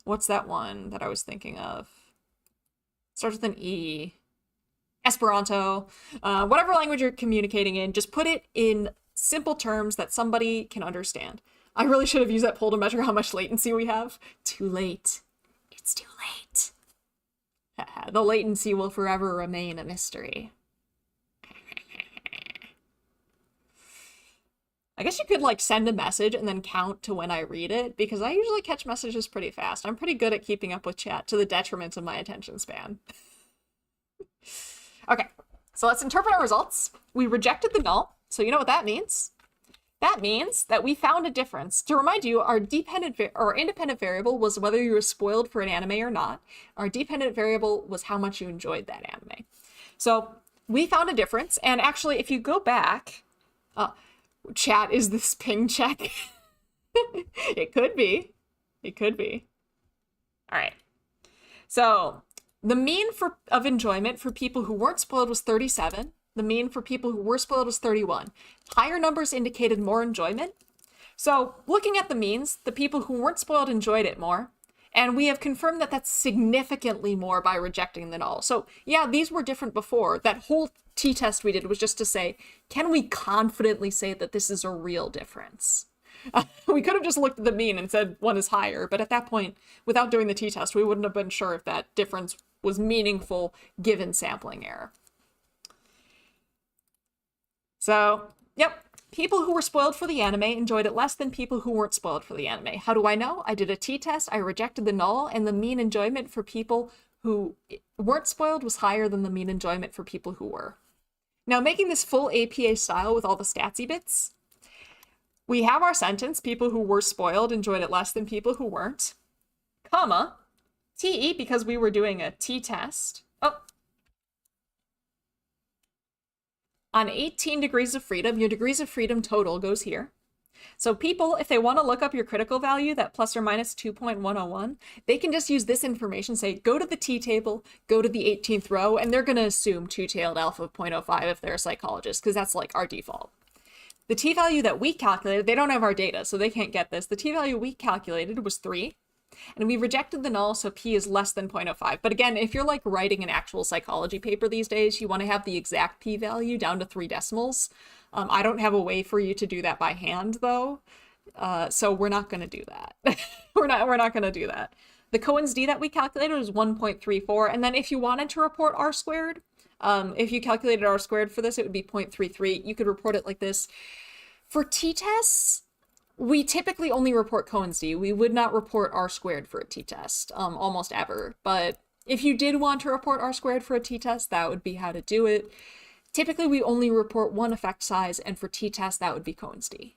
S1: what's that one that I was thinking of? Starts with an E. Esperanto. Whatever language you're communicating in, just put it in simple terms that somebody can understand. I really should have used that poll to measure how much latency we have. Too late. It's too late. The latency will forever remain a mystery. I guess you could like send a message and then count to when I read it, because I usually catch messages pretty fast. I'm pretty good at keeping up with chat to the detriment of my attention span. Okay, so let's interpret our results. We rejected the null, so you know what that means. That means that we found a difference. To remind you, our independent variable was whether you were spoiled for an anime or not. Our dependent variable was how much you enjoyed that anime. So we found a difference, and actually, if you go back, chat, is this ping check? It could be. It could be. All right. So the mean of enjoyment for people who weren't spoiled was 37. The mean for people who were spoiled was 31. Higher numbers indicated more enjoyment. So looking at the means, the people who weren't spoiled enjoyed it more. And we have confirmed that that's significantly more by rejecting the null. So yeah, these were different before. That whole t-test we did was just to say, can we confidently say that this is a real difference? We could have just looked at the mean and said one is higher, but at that point, without doing the t-test, we wouldn't have been sure if that difference was meaningful given sampling error. So, yep, people who were spoiled for the anime enjoyed it less than people who weren't spoiled for the anime. How do I know? I did a t-test, I rejected the null, and the mean enjoyment for people who weren't spoiled was higher than the mean enjoyment for people who were. Now, making this full APA style with all the statsy bits, we have our sentence, people who were spoiled enjoyed it less than people who weren't, comma, TE, because we were doing a t-test. Oh. On 18 degrees of freedom, your degrees of freedom total goes here. So people, if they want to look up your critical value, that plus or minus 2.101, they can just use this information, say, go to the t-table, go to the 18th row, and they're going to assume two-tailed alpha of 0.05 if they're a psychologist, because that's like our default. The t-value that we calculated, they don't have our data, so they can't get this. The t-value we calculated was 3, and we rejected the null, so p is less than 0.05. But again, if you're like writing an actual psychology paper these days, you want to have the exact p-value down to 3 decimals. I don't have a way for you to do that by hand, though, so we're not going to do that. we're not going to do that. The Cohen's d that we calculated was 1.34, and then if you wanted to report r squared, if you calculated r squared for this, it would be 0.33. You could report it like this. For t-tests, we typically only report Cohen's d. We would not report r squared for a t-test, almost ever. But if you did want to report r squared for a t-test, that would be how to do it. Typically, we only report one effect size, and for t-test, that would be Cohen's d.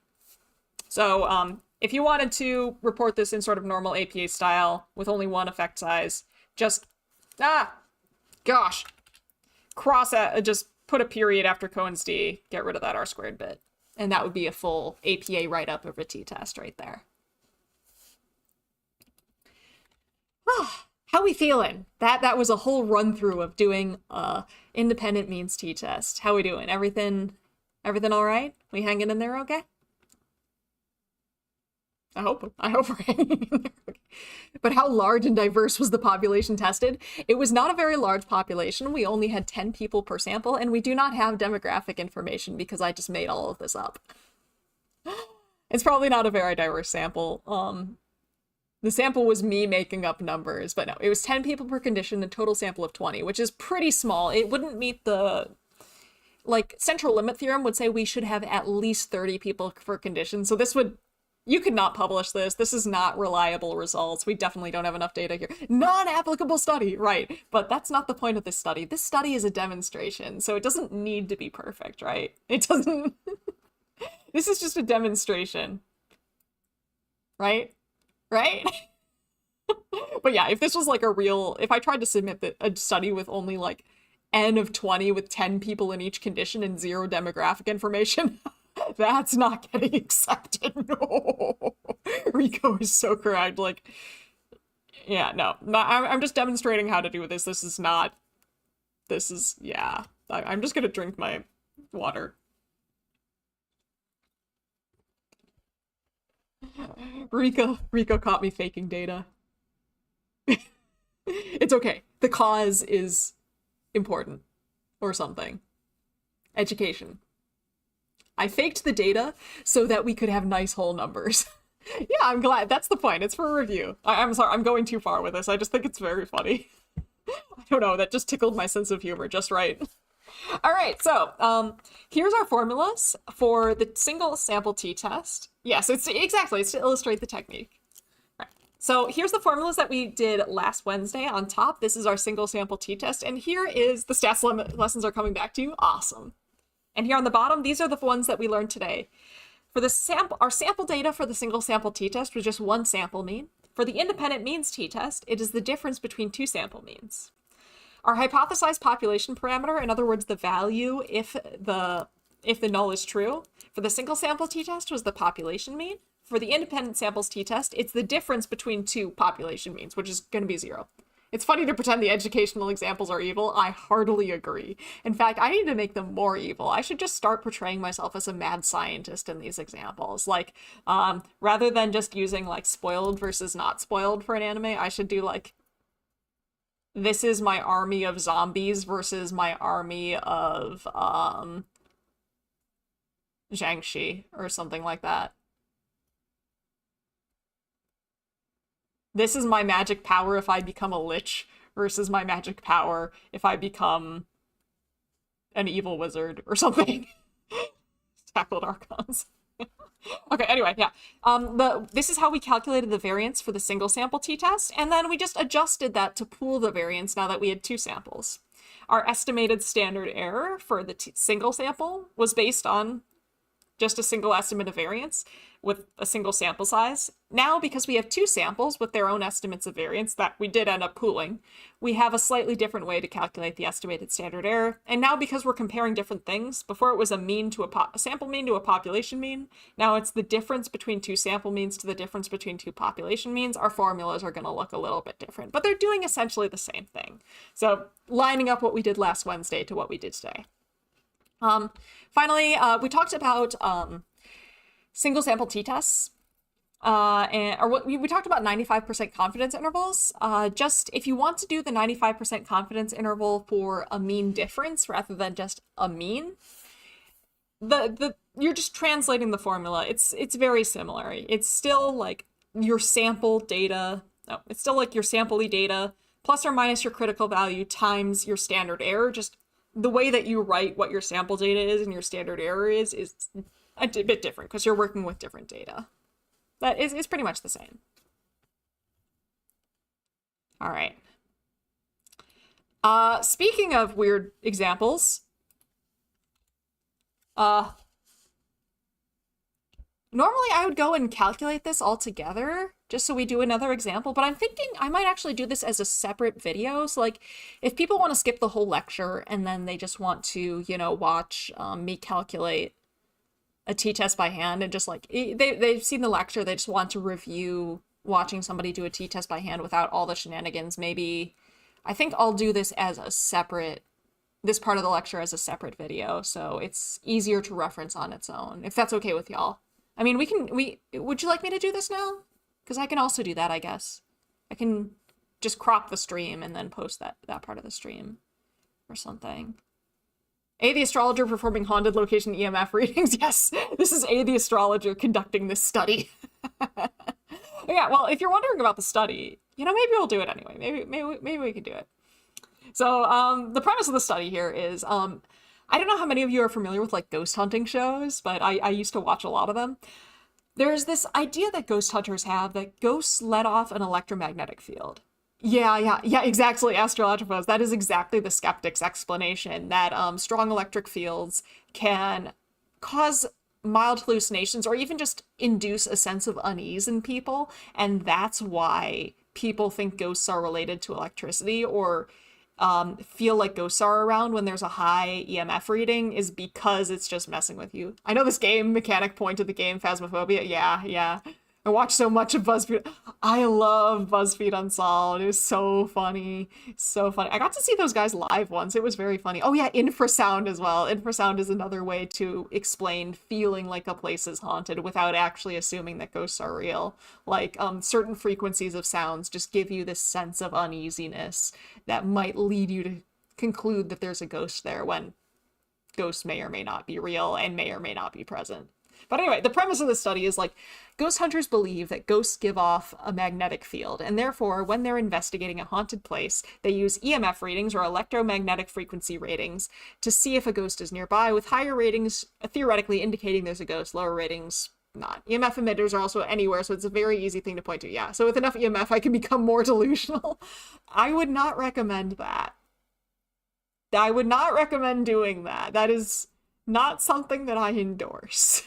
S1: So if you wanted to report this in sort of normal APA style with only one effect size, just, just put a period after Cohen's d, get rid of that r squared bit. And that would be a full APA write-up of a t-test right there. How we feeling? That was a whole run-through of doing independent means t-test. How we doing? Everything all right? We hanging in there okay? I hope we're hanging in there okay. But how large and diverse was the population tested? It was not a very large population. We only had 10 people per sample, and we do not have demographic information because I just made all of this up. It's probably not a very diverse sample. The sample was me making up numbers, but no, it was 10 people per condition, a total sample of 20, which is pretty small. It wouldn't meet the, like, central limit theorem would say we should have at least 30 people per condition. So this would, you could not publish this. This is not reliable results. We definitely don't have enough data here. Non-applicable study, right? But that's not the point of this study. This study is a demonstration, so it doesn't need to be perfect, right? It doesn't. This is just a demonstration, right? Right? But yeah, if this was like a real, if I tried to submit a study with only like n of 20 with 10 people in each condition and 0 demographic information, that's not getting accepted. No. Rico is so correct. Like, yeah, no, I'm just demonstrating how to do this. Yeah, I'm just gonna drink my water. Rico caught me faking data. It's okay. The cause is important or something. Education. I faked the data so that we could have nice whole numbers. Yeah, I'm glad. That's the point. It's for a review. I'm sorry, I'm going too far with this. I just think it's very funny. I don't know, that just tickled my sense of humor just right. All right, so here's our formulas for the single sample t-test. Yes, it's to illustrate the technique. Right. So here's the formulas that we did last Wednesday on top. This is our single sample t-test, and here is the stats lessons are coming back to you. Awesome. And here on the bottom, these are the ones that we learned today. For the our sample data for the single sample t-test was just one sample mean. For the independent means t-test, it is the difference between two sample means. Our hypothesized population parameter, in other words, the value if the null is true, for the single sample t-test was the population mean. For the independent samples t-test, it's the difference between two population means, which is going to be 0. It's funny to pretend the educational examples are evil. I heartily agree. In fact, I need to make them more evil. I should just start portraying myself as a mad scientist in these examples. Like, rather than just using like spoiled versus not spoiled for an anime, I should do like, this is my army of zombies versus my army of Jiangxi or something like that. This is my magic power if I become a lich versus my magic power if I become an evil wizard or something. Tackled archons. Okay, anyway, yeah. This is how we calculated the variance for the single sample t-test, and then we just adjusted that to pool the variance now that we had 2 samples. Our estimated standard error for the single sample was based on just a single estimate of variance with a single sample size. Now, because we have 2 samples with their own estimates of variance that we did end up pooling, we have a slightly different way to calculate the estimated standard error. And now, because we're comparing different things, before it was a mean to a sample mean to a population mean, now it's the difference between 2 sample means to the difference between 2 population means. Our formulas are going to look a little bit different, but they're doing essentially the same thing. So lining up what we did last Wednesday to what we did today. Finally, we talked about single sample t-tests, we talked about 95% confidence intervals. Just if you want to do the 95% confidence interval for a mean difference rather than just a mean, you're just translating the formula. It's very similar. It's still like your sample data. No, it's still like your sample data plus or minus your critical value times your standard error. Just the way that you write what your sample data is and your standard error is a bit different because you're working with different data. That is pretty much the same. All right. Speaking of weird examples, normally I would go and calculate this all together just so we do another example, but I'm thinking I might actually do this as a separate video. So like if people want to skip the whole lecture and then they just want to, watch me calculate a t-test by hand and just like, they've seen the lecture, they just want to review watching somebody do a t-test by hand without all the shenanigans. Maybe, I think I'll do this as a separate, this part of the lecture as a separate video, so it's easier to reference on its own, if that's okay with y'all. I mean, would you like me to do this now? Because I can also do that, I guess. I can just crop the stream and then post that part of the stream or something. A, the astrologer performing haunted location EMF readings. Yes, this is A, the astrologer conducting this study. Yeah, well, if you're wondering about the study, maybe we'll do it anyway. Maybe we could do it. So the premise of the study here is, I don't know how many of you are familiar with like ghost hunting shows, but I used to watch a lot of them. There's this idea that ghost hunters have that ghosts let off an electromagnetic field. Yeah, exactly, astrologiphos. That is exactly the skeptic's explanation, that strong electric fields can cause mild hallucinations or even just induce a sense of unease in people, and that's why people think ghosts are related to electricity or feel like ghosts are around when there's a high EMF reading, is because it's just messing with you. I know this game mechanic point to the game Phasmophobia. Yeah. I watch so much of BuzzFeed. I love BuzzFeed Unsolved. It was so funny. So funny. I got to see those guys live once. It was very funny. Oh yeah, infrasound as well. Infrasound is another way to explain feeling like a place is haunted without actually assuming that ghosts are real. Like certain frequencies of sounds just give you this sense of uneasiness that might lead you to conclude that there's a ghost there when ghosts may or may not be real and may or may not be present. But anyway, the premise of this study is like, ghost hunters believe that ghosts give off a magnetic field, and therefore, when they're investigating a haunted place, they use EMF readings or electromagnetic frequency ratings to see if a ghost is nearby, with higher ratings theoretically indicating there's a ghost, lower ratings not. EMF emitters are also anywhere, so it's a very easy thing to point to. Yeah, so with enough EMF, I can become more delusional. I would not recommend that. I would not recommend doing that. That is not something that I endorse.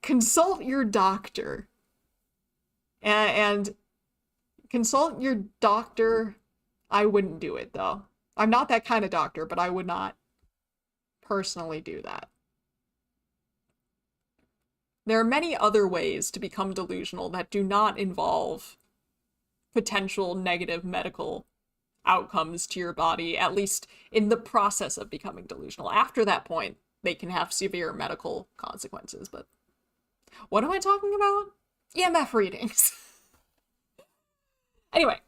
S1: Consult your doctor. And consult your doctor. I wouldn't do it, though. I'm not that kind of doctor, but I would not personally do that. There are many other ways to become delusional that do not involve potential negative medical outcomes to your body, at least in the process of becoming delusional. After that point, they can have severe medical consequences. But what am I talking about? EMF readings. Anyway,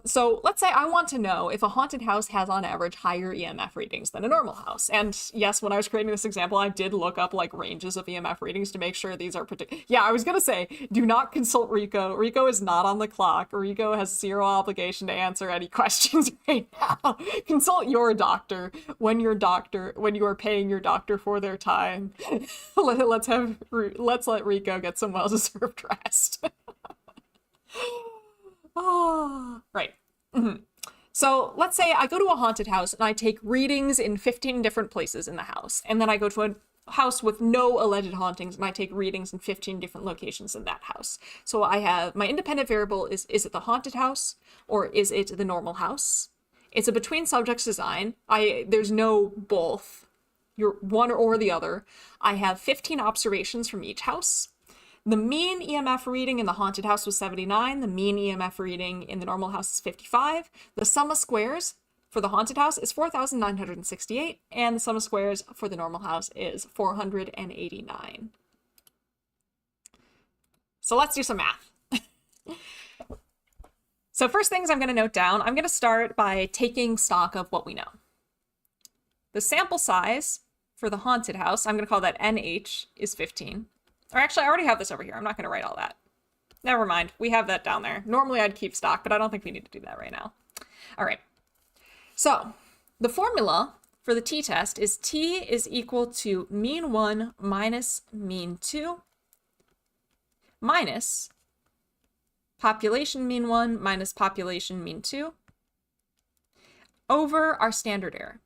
S1: so let's say I want to know if a haunted house has on average higher EMF readings than a normal house. And yes, when I was creating this example, I did look up like ranges of EMF readings to make sure these are Yeah, I was gonna say, do not consult Rico. Rico is not on the clock. Rico has zero obligation to answer any questions right now. Consult your doctor when you are paying your doctor for their time. Let's let Rico get some well-deserved rest. Oh, right. Mm-hmm. So let's say I go to a haunted house and I take readings in 15 different places in the house. And then I go to a house with no alleged hauntings and I take readings in 15 different locations in that house. So I have my independent variable is it the haunted house or is it the normal house? It's a between subjects design. There's no both. You're one or the other. I have 15 observations from each house. The mean EMF reading in the haunted house was 79. The mean EMF reading in the normal house is 55. The sum of squares for the haunted house is 4,968. And the sum of squares for the normal house is 489. So let's do some math. So first things I'm going to note down, I'm going to start by taking stock of what we know. The sample size for the haunted house, I'm going to call that NH, is 15. Or actually, I already have this over here. I'm not going to write all that. Never mind. We have that down there. Normally, I'd keep stock, but I don't think we need to do that right now. All right. So the formula for the t-test is t is equal to mean 1 minus mean 2 minus population mean 1 minus population mean 2 over our standard error.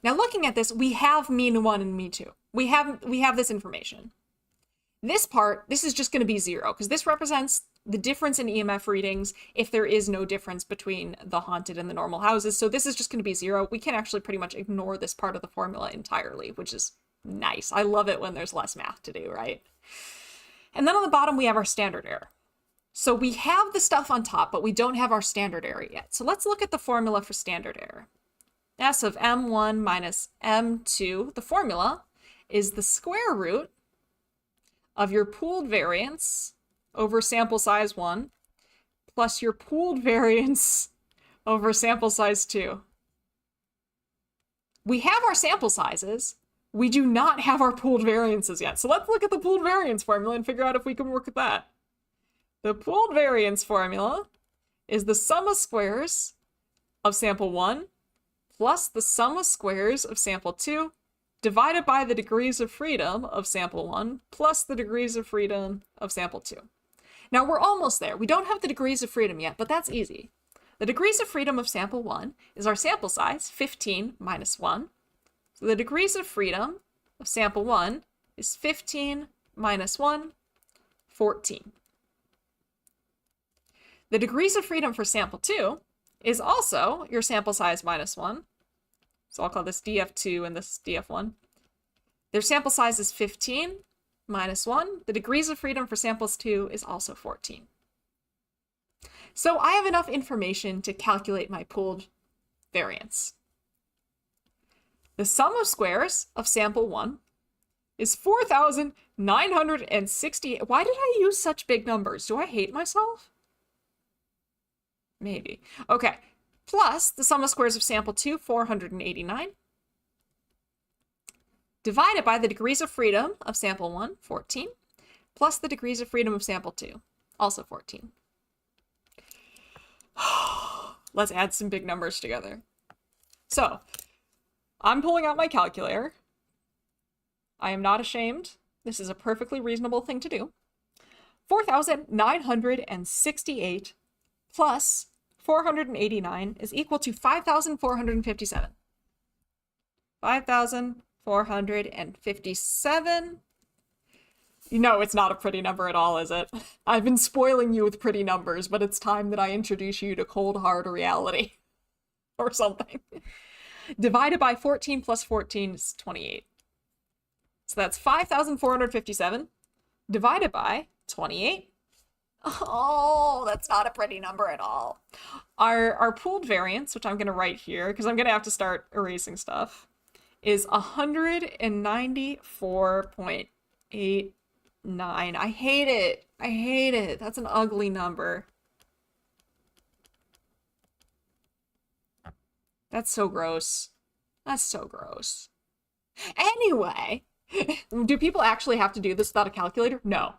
S1: Now looking at this, we have mean 1 and mean 2. We have this information. This part, this is just going to be 0, because this represents the difference in EMF readings if there is no difference between the haunted and the normal houses. So this is just going to be 0. We can actually pretty much ignore this part of the formula entirely, which is nice. I love it when there's less math to do, right? And then on the bottom, we have our standard error. So we have the stuff on top, but we don't have our standard error yet. So let's look at the formula for standard error. S of M1 minus M2, the formula is the square root of your pooled variance over sample size 1 plus your pooled variance over sample size 2. We have our sample sizes. We do not have our pooled variances yet. So let's look at the pooled variance formula and figure out if we can work with that. The pooled variance formula is the sum of squares of sample 1 plus the sum of squares of sample 2 divided by the degrees of freedom of sample 1 plus the degrees of freedom of sample 2. Now we're almost there. We don't have the degrees of freedom yet, but that's easy. The degrees of freedom of sample 1 is our sample size, 15 minus 1. So the degrees of freedom of sample 1 is 15 minus 1, 14. The degrees of freedom for sample 2 is also your sample size minus 1. So I'll call this df2 and this df1. Their sample size is 15 minus 1. The degrees of freedom for samples 2 is also 14. So I have enough information to calculate my pooled variance. The sum of squares of sample 1 is 4,960. Why did I use such big numbers? Do I hate myself? Maybe. Okay. Plus the sum of squares of sample 2, 489. divided by the degrees of freedom of sample 1, 14, plus the degrees of freedom of sample 2, also 14. Let's add some big numbers together. So, I'm pulling out my calculator. I am not ashamed. This is a perfectly reasonable thing to do. 4,968 plus 489 is equal to 5,457. 5,457. You know it's not a pretty number at all, is it? I've been spoiling you with pretty numbers, but it's time that I introduce you to cold, hard reality. Or something. Divided by 14 plus 14 is 28. So that's 5,457 divided by 28. Oh, that's not a pretty number at all. Our pooled variance, which I'm going to write here, because I'm going to have to start erasing stuff, is 194.89. I hate it. I hate it. That's an ugly number. That's so gross. That's so gross. Anyway, do people actually have to do this without a calculator? No.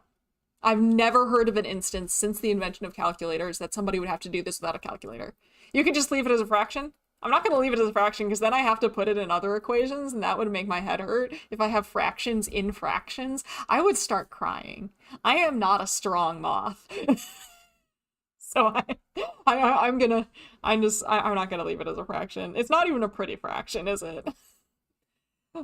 S1: I've never heard of an instance since the invention of calculators that somebody would have to do this without a calculator. You could just leave it as a fraction. I'm not going to leave it as a fraction because then I have to put it in other equations and that would make my head hurt. If I have fractions in fractions, I would start crying. I am not a strong moth. So I'm not gonna leave it as a fraction. It's not even a pretty fraction, is it?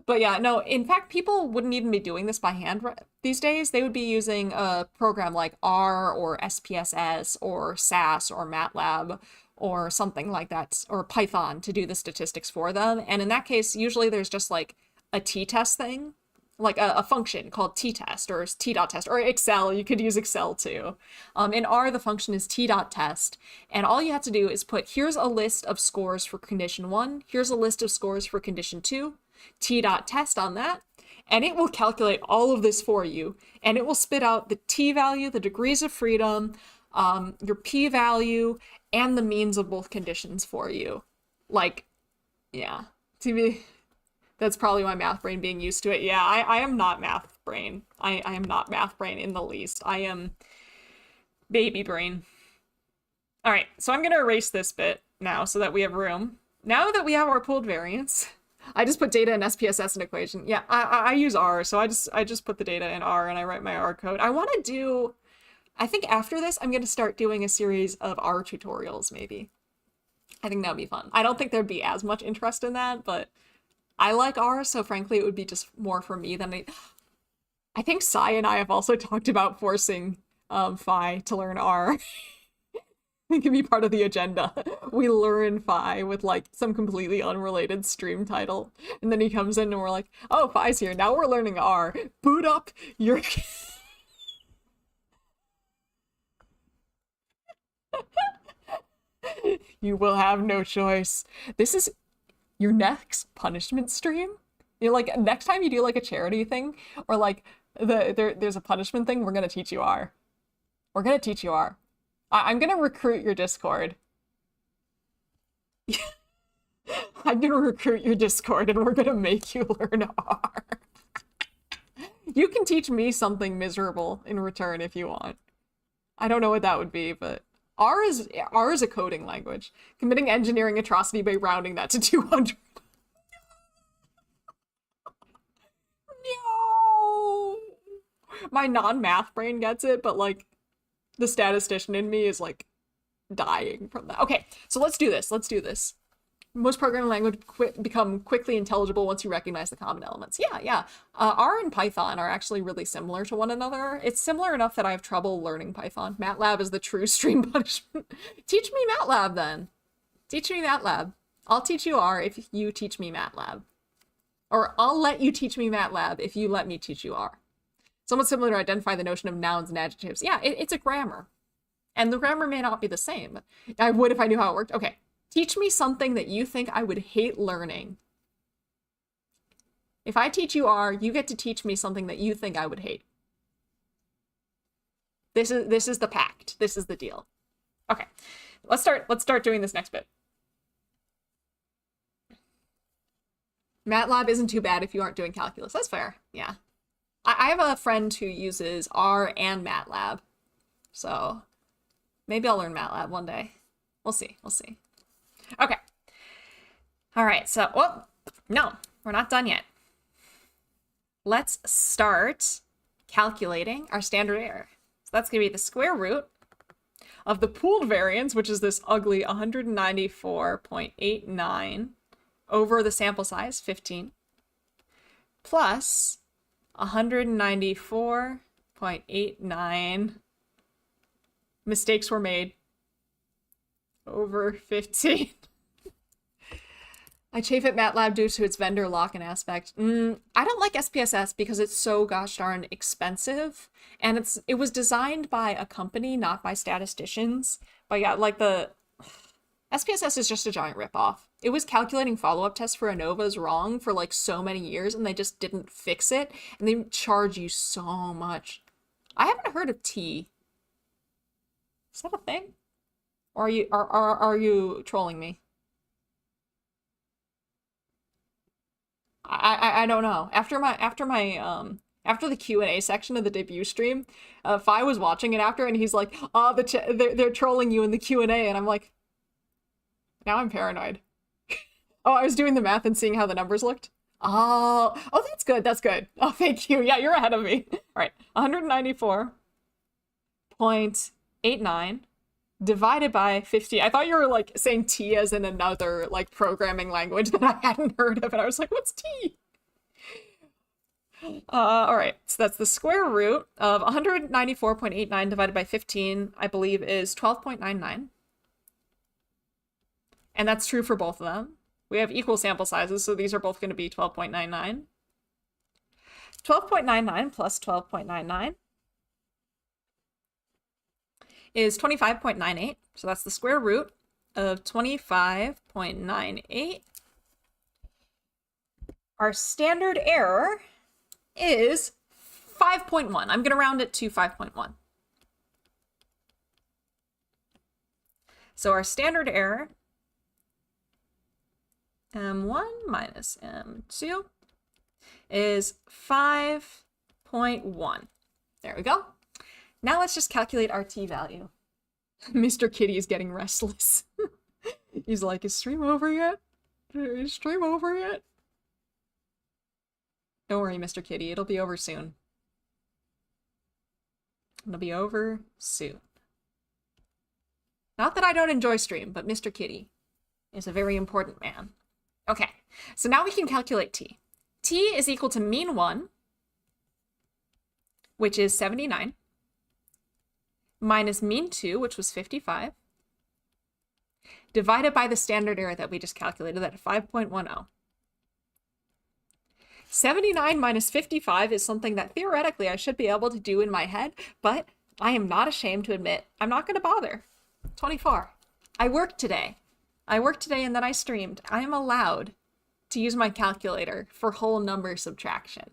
S1: But yeah, no, in fact, people wouldn't even be doing this by hand these days. They would be using a program like R or SPSS or SAS or MATLAB or something like that, or Python to do the statistics for them. And in that case, usually there's just like a t-test thing, like a function called t-test or t.test, or Excel. You could use Excel too. In R, the function is t.test, and all you have to do is put, here's a list of scores for condition 1, here's a list of scores for condition 2, t.test on that, and it will calculate all of this for you, and it will spit out the t-value, the degrees of freedom, your p-value, and the means of both conditions for you. Like, yeah, that's probably my math brain being used to it. Yeah, I am not math brain. I am not math brain in the least. I am baby brain. All right, so I'm going to erase this bit now so that we have room. Now that we have our pooled variance, I just put data in SPSS and equation. Yeah, I use R, so I just put the data in R and I write my R code. I want to do, I think after this, I'm going to start doing a series of R tutorials, maybe. I think that would be fun. I don't think there'd be as much interest in that, but I like R, so frankly, it would be just more for me than I think Psy and I have also talked about forcing Phi to learn R. It can be part of the agenda. We learn Phi with like some completely unrelated stream title. And then he comes in and we're like, oh, Phi's here. Now we're learning R. Boot up your... You will have no choice. This is your next punishment stream. You're like, next time you do like a charity thing or like there's a punishment thing, we're gonna teach you R. We're gonna teach you R. I'm gonna recruit your Discord. I'm gonna recruit your Discord and we're gonna make you learn R. You can teach me something miserable in return if you want. I don't know what that would be, but R is a coding language. Committing engineering atrocity by rounding that to 200. No! My non-math brain gets it, but like the statistician in me is like dying from that. Okay, so let's do this. Let's do this. Most programming languages become quickly intelligible once you recognize the common elements. Yeah. R and Python are actually really similar to one another. It's similar enough that I have trouble learning Python. MATLAB is the true stream punishment. Teach me MATLAB then. Teach me MATLAB. I'll teach you R if you teach me MATLAB. Or I'll let you teach me MATLAB if you let me teach you R. Somewhat similar to identify the notion of nouns and adjectives. Yeah, it's a grammar. And the grammar may not be the same. I would if I knew how it worked. Okay. Teach me something that you think I would hate learning. If I teach you R, you get to teach me something that you think I would hate. This is the pact. This is the deal. Okay. Let's start doing this next bit. MATLAB isn't too bad if you aren't doing calculus. That's fair. Yeah. I have a friend who uses R and MATLAB. So maybe I'll learn MATLAB one day. We'll see. We'll see. Okay. All right. So, oh, no, we're not done yet. Let's start calculating our standard error. So that's going to be the square root of the pooled variance, which is this ugly 194.89 over the sample size, 15, plus 194.89 mistakes were made over 15. I chafe at MATLAB due to its vendor lock-in aspect. I don't like SPSS because it's so gosh darn expensive, and it was designed by a company, not by statisticians. But yeah, like the SPSS is just a giant ripoff. It was calculating follow-up tests for ANOVAs wrong for like so many years, and they just didn't fix it, and they charge you so much. I haven't heard of T. Is that a thing? Or are you trolling me? I don't know. After the Q&A section of the debut stream, Phi was watching it after, and he's like, "Oh, they're trolling you in the Q&A," and I'm like, now I'm paranoid. Oh, I was doing the math and seeing how the numbers looked. Oh, that's good. That's good. Oh, thank you. Yeah, you're ahead of me. All right, 194.89 divided by 50. I thought you were like saying T as in another like programming language that I hadn't heard of, and I was like, what's T? All right, so that's the square root of 194.89 divided by 15, I believe, is 12.99. And that's true for both of them. We have equal sample sizes, so these are both going to be 12.99. 12.99 plus 12.99 is 25.98. So that's the square root of 25.98. Our standard error is 5.1. I'm going to round it to 5.1. So our standard error, M1 minus M2, is 5.1. There we go. Now let's just calculate our T value. Mr. Kitty is getting restless. He's like, is stream over yet? Is stream over yet? Don't worry, Mr. Kitty. It'll be over soon. It'll be over soon. Not that I don't enjoy stream, but Mr. Kitty is a very important man. Okay, so now we can calculate T. T is equal to mean 1, which is 79, minus mean 2, which was 55, divided by the standard error that we just calculated at 5.10. 79 minus 55 is something that theoretically I should be able to do in my head, but I am not ashamed to admit I'm not going to bother. 24. I worked today. And then I streamed. I am allowed to use my calculator for whole number subtraction.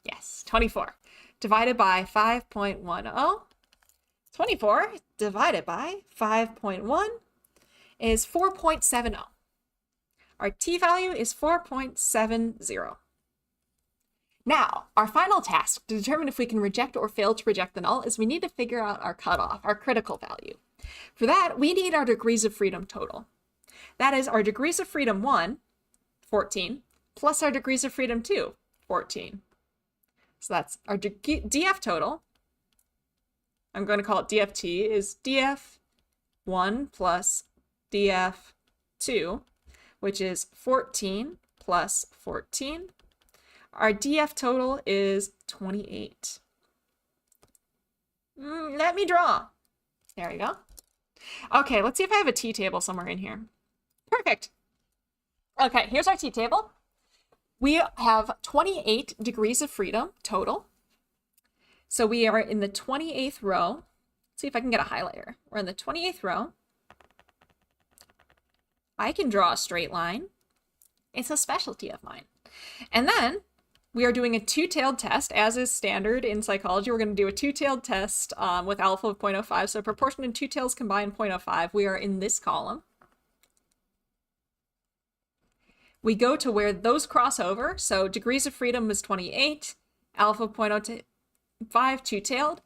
S1: Yes, 24 divided by 5.10. 24 divided by 5.1 is 4.70. Our T value is 4.70. Now, our final task to determine if we can reject or fail to reject the null is we need to figure out our cutoff, our critical value. For that, we need our degrees of freedom total. That is our degrees of freedom 1, 14, plus our degrees of freedom 2, 14. So that's our DF total. I'm going to call it DFT, is DF1 plus DF2, which is 14 plus 14. Our DF total is 28. Let me draw. There we go. Okay, let's see if I have a T table somewhere in here. Perfect. Okay, here's our T table. We have 28 degrees of freedom total. So we are in the 28th row. Let's see if I can get a highlighter. We're in the 28th row. I can draw a straight line. It's a specialty of mine. And then we are doing a two-tailed test, as is standard in psychology. We're going to do a two-tailed test with alpha of 0.05. So proportion and two tails combined 0.05. We are in this column. we go to where those cross over. So degrees of freedom is 28, alpha 0.05, two-tailed,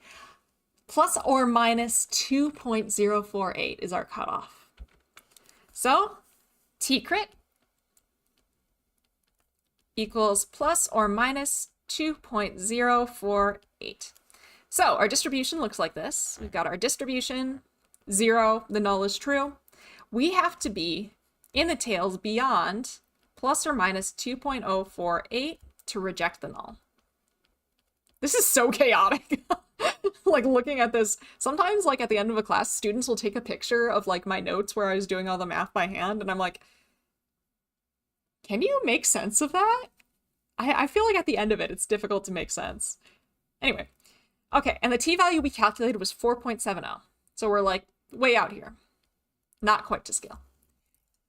S1: plus or minus 2.048 is our cutoff. So T crit equals plus or minus 2.048. So our distribution looks like this. We've got our distribution, 0, the null is true. We have to be in the tails beyond plus or minus 2.048 to reject the null. This is so chaotic. Like looking at this, sometimes like at the end of a class, students will take a picture of like my notes where I was doing all the math by hand, and I'm like, can you make sense of that? I feel like at the end of it, it's difficult to make sense. Anyway, okay, and the t-value we calculated was 4.70. So we're like way out here. Not quite to scale.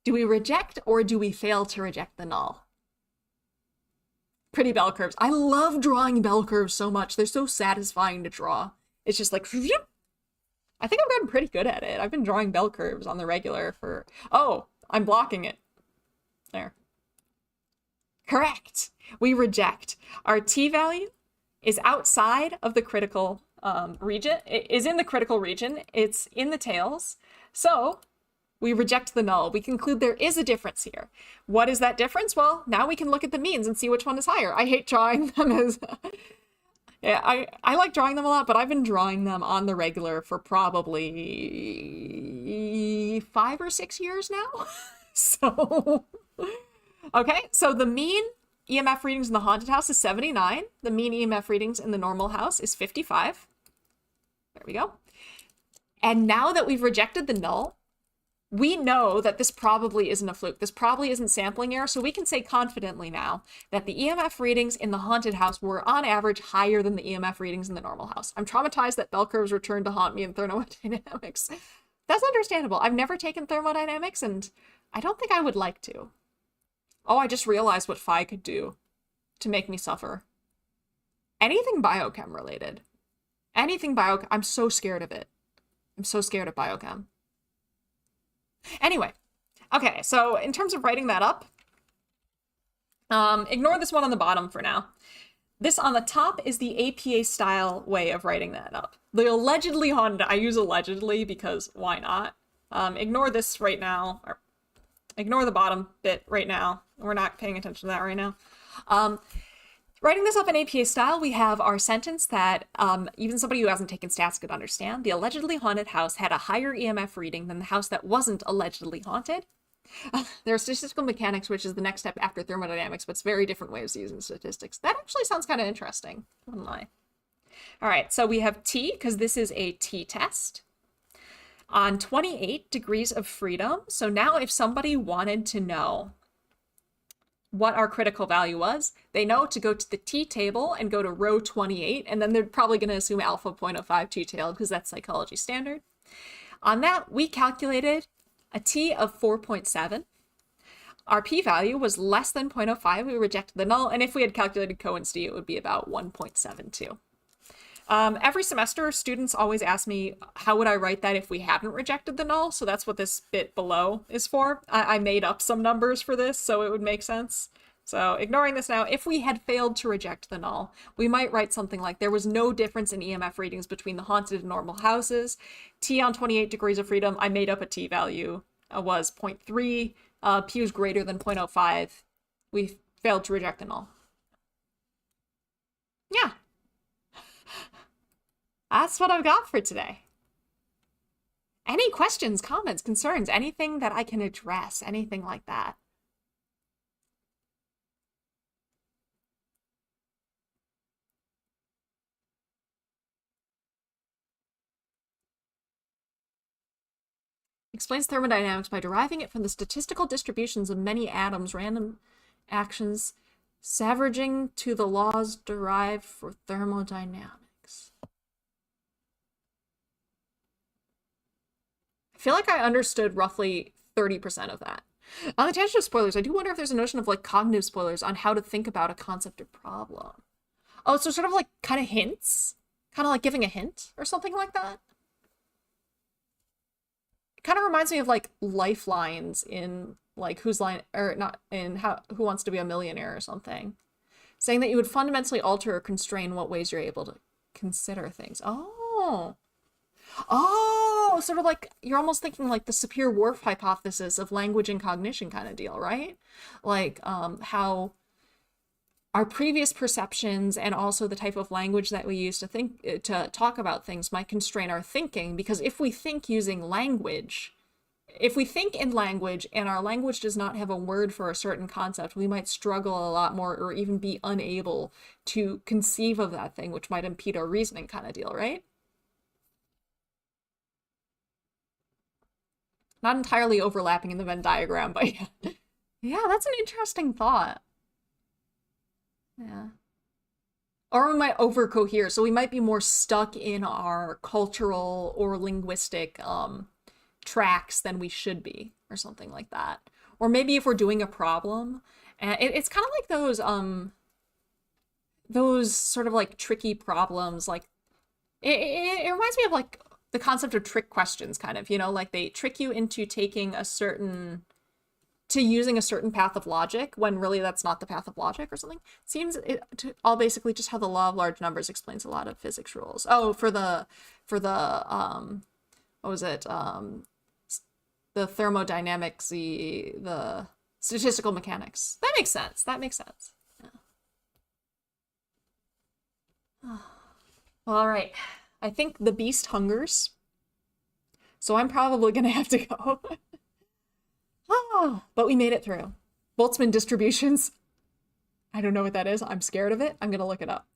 S1: Do we reject or do we fail to reject the null? Pretty bell curves. I love drawing bell curves so much. They're so satisfying to draw. It's just like, I think I've gotten pretty good at it. I've been drawing bell curves on the regular for, oh, I'm blocking it. There. Correct. We reject. Our t-value is outside of the critical region. It is in the critical region. It's in the tails. So we reject the null. We conclude there is a difference here. What is that difference? Well, now we can look at the means and see which one is higher. I hate drawing them as... yeah, I like drawing them a lot, but I've been drawing them on the regular for probably 5 or 6 years now. So, okay, so the mean EMF readings in the haunted house is 79. The mean EMF readings in the normal house is 55. There we go. And now that we've rejected the null, we know that this probably isn't a fluke. This probably isn't sampling error, so we can say confidently now that the EMF readings in the haunted house were on average higher than the EMF readings in the normal house. I'm traumatized that bell curves return to haunt me in thermodynamics. That's understandable. I've never taken thermodynamics, and I don't think I would like to. Oh, I just realized what phi could do to make me suffer. Anything biochem related. Anything biochem. I'm so scared of it. I'm so scared of biochem. Anyway, okay, so in terms of writing that up, ignore this one on the bottom for now. This on the top is the APA style way of writing that up. The allegedly haunted, I use allegedly because why not? Ignore this right now, or ignore the bottom bit right now. We're not paying attention to that right now. Writing this up in APA style, we have our sentence that even somebody who hasn't taken stats could understand. The allegedly haunted house had a higher EMF reading than the house that wasn't allegedly haunted. There are statistical mechanics, which is the next step after thermodynamics, but it's very different ways of using statistics. That actually sounds kind of interesting. Wouldn't lie. All right, so we have T, because this is a t-test, on 28 degrees of freedom. So now if somebody wanted to know what our critical value was, they know to go to the T table and go to row 28, and then they're probably going to assume alpha 0.05 two-tailed because that's psychology standard. On that, we calculated a T of 4.7. Our p-value was less than 0.05. We rejected the null, and if we had calculated Cohen's d, it would be about 1.72. Every semester, students always ask me, how would I write that if we hadn't rejected the null? So that's what this bit below is for. I made up some numbers for this, so it would make sense. So ignoring this now, if we had failed to reject the null, we might write something like, there was no difference in EMF readings between the haunted and normal houses. T on 28 degrees of freedom, I made up a T value, was 0.3. P was greater than 0.05. We failed to reject the null. Yeah. That's what I've got for today. Any questions, comments, concerns, anything that I can address, anything like that? Explains thermodynamics by deriving it from the statistical distributions of many atoms, random actions, averaging to the laws derived for thermodynamics. I feel like I understood roughly 30% of that. On the tangent of spoilers, I do wonder if there's a notion of like cognitive spoilers on how to think about a concept or problem. Oh, so sort of like kind of hints? Kind of like giving a hint or something like that? It kind of reminds me of like lifelines in like Who's Line or not in how Who Wants to Be a Millionaire or something, saying that you would fundamentally alter or constrain what ways you're able to consider things. Oh, sort of like you're almost thinking like the Sapir-Whorf hypothesis of language and cognition kind of deal, right? Like how our previous perceptions and also the type of language that we use to talk about things might constrain our thinking, because if we think using language, if we think in language and our language does not have a word for a certain concept, we might struggle a lot more or even be unable to conceive of that thing, which might impede our reasoning kind of deal, right? Not entirely overlapping in the Venn diagram, but yeah. Yeah, that's an interesting thought. Yeah. Or we might over-cohere, so we might be more stuck in our cultural or linguistic tracks than we should be, or something like that. Or maybe if we're doing a problem, it's kind of like those sort of like tricky problems, like it reminds me of like the concept of trick questions, kind of, you know, like they trick you into using a certain path of logic when really that's not the path of logic or something. Seems all basically just how the law of large numbers explains a lot of physics rules. Oh, for the what was it? The thermodynamics, the statistical mechanics. That makes sense. That makes sense. Yeah. Well, all right. I think the beast hungers, so I'm probably gonna have to go. But we made it through. Boltzmann distributions. I don't know what that is. I'm scared of it. I'm gonna look it up.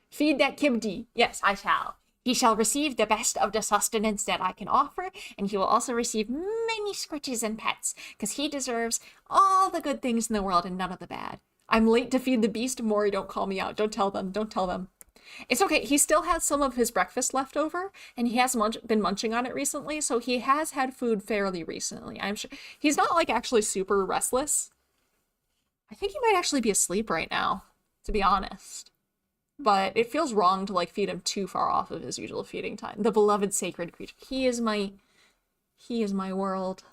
S1: Feed that kibdi. Yes, I shall. He shall receive the best of the sustenance that I can offer, and he will also receive many scritches and pets, because he deserves all the good things in the world and none of the bad. I'm late to feed the beast. Maury, don't call me out. Don't tell them. Don't tell them. It's okay. He still has some of his breakfast left over, and he has been munching on it recently, so he has had food fairly recently. I'm sure he's not like actually super restless. I think he might actually be asleep right now, to be honest. But it feels wrong to like feed him too far off of his usual feeding time. The beloved sacred creature. He is my world.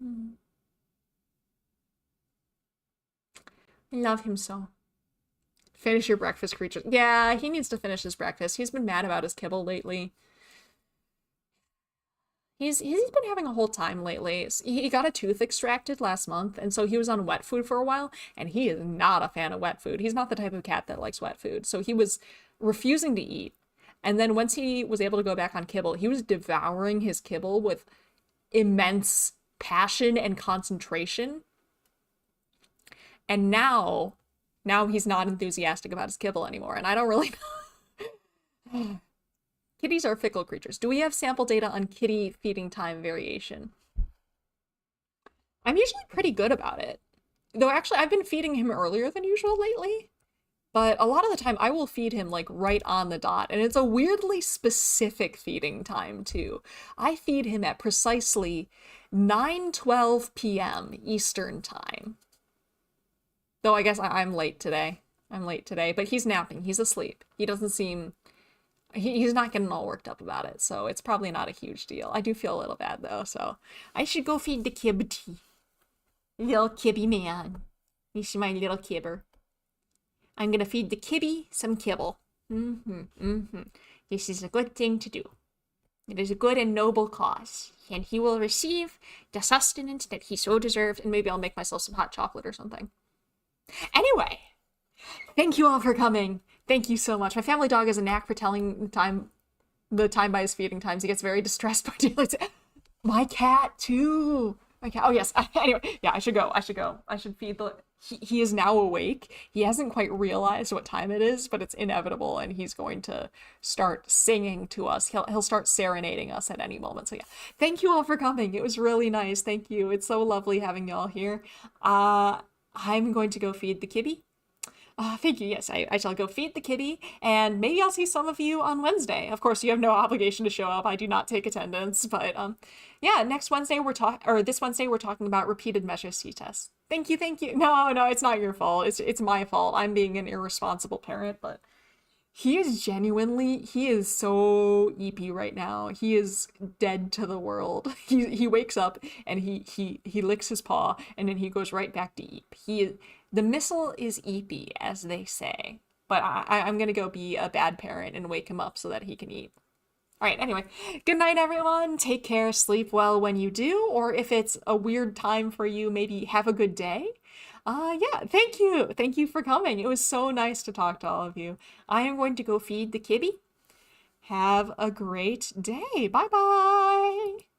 S1: I love him so. Finish your breakfast, creature. Yeah, he needs to finish his breakfast. He's been mad about his kibble lately. He's been having a whole time lately. He got a tooth extracted last month, and so he was on wet food for a while, and he is not a fan of wet food. He's not the type of cat that likes wet food, so he was refusing to eat. And then once he was able to go back on kibble, he was devouring his kibble with immense passion and concentration. And now he's not enthusiastic about his kibble anymore, and I don't really know. Kitties are fickle creatures. Do we have sample data on kitty feeding time variation? I'm usually pretty good about it. Though actually, I've been feeding him earlier than usual lately. But a lot of the time, I will feed him like right on the dot. And it's a weirdly specific feeding time, too. I feed him at precisely 9:12 p.m. Eastern time. Though I guess I'm late today. But he's napping. He's asleep. He doesn't seem... He's not getting all worked up about it, so it's probably not a huge deal. I do feel a little bad, though, so... I should go feed the kibby. Little kibby man. He's my little kibber. I'm gonna feed the kibby some kibble. This is a good thing to do. It is a good and noble cause, and he will receive the sustenance that he so deserves, and maybe I'll make myself some hot chocolate or something. Anyway, thank you all for coming. Thank you so much. My family dog has a knack for telling the time by his feeding times. He gets very distressed by daylight. My cat too. My cat. Oh yes. Anyway, yeah, I should go. I should feed the... He is now awake. He hasn't quite realized what time it is, but it's inevitable, and he's going to start singing to us. He'll start serenading us at any moment. So yeah, thank you all for coming. It was really nice. Thank you. It's so lovely having y'all here. I'm going to go feed the kibby. Thank you. Yes, I shall go feed the kitty, and maybe I'll see some of you on Wednesday. Of course, you have no obligation to show up. I do not take attendance, but yeah, this Wednesday we're talking about repeated measure C-tests. Thank you. No, it's not your fault. It's my fault. I'm being an irresponsible parent, but He is so eepy right now. He is dead to the world. He wakes up and he licks his paw and then he goes right back to eep. The missile is eepy, as they say. But I'm gonna go be a bad parent and wake him up so that he can eat. All right, anyway, good night, everyone. Take care, sleep well when you do, or if it's a weird time for you, maybe have a good day. Yeah, thank you. Thank you for coming. It was so nice to talk to all of you. I am going to go feed the kitty. Have a great day. Bye bye.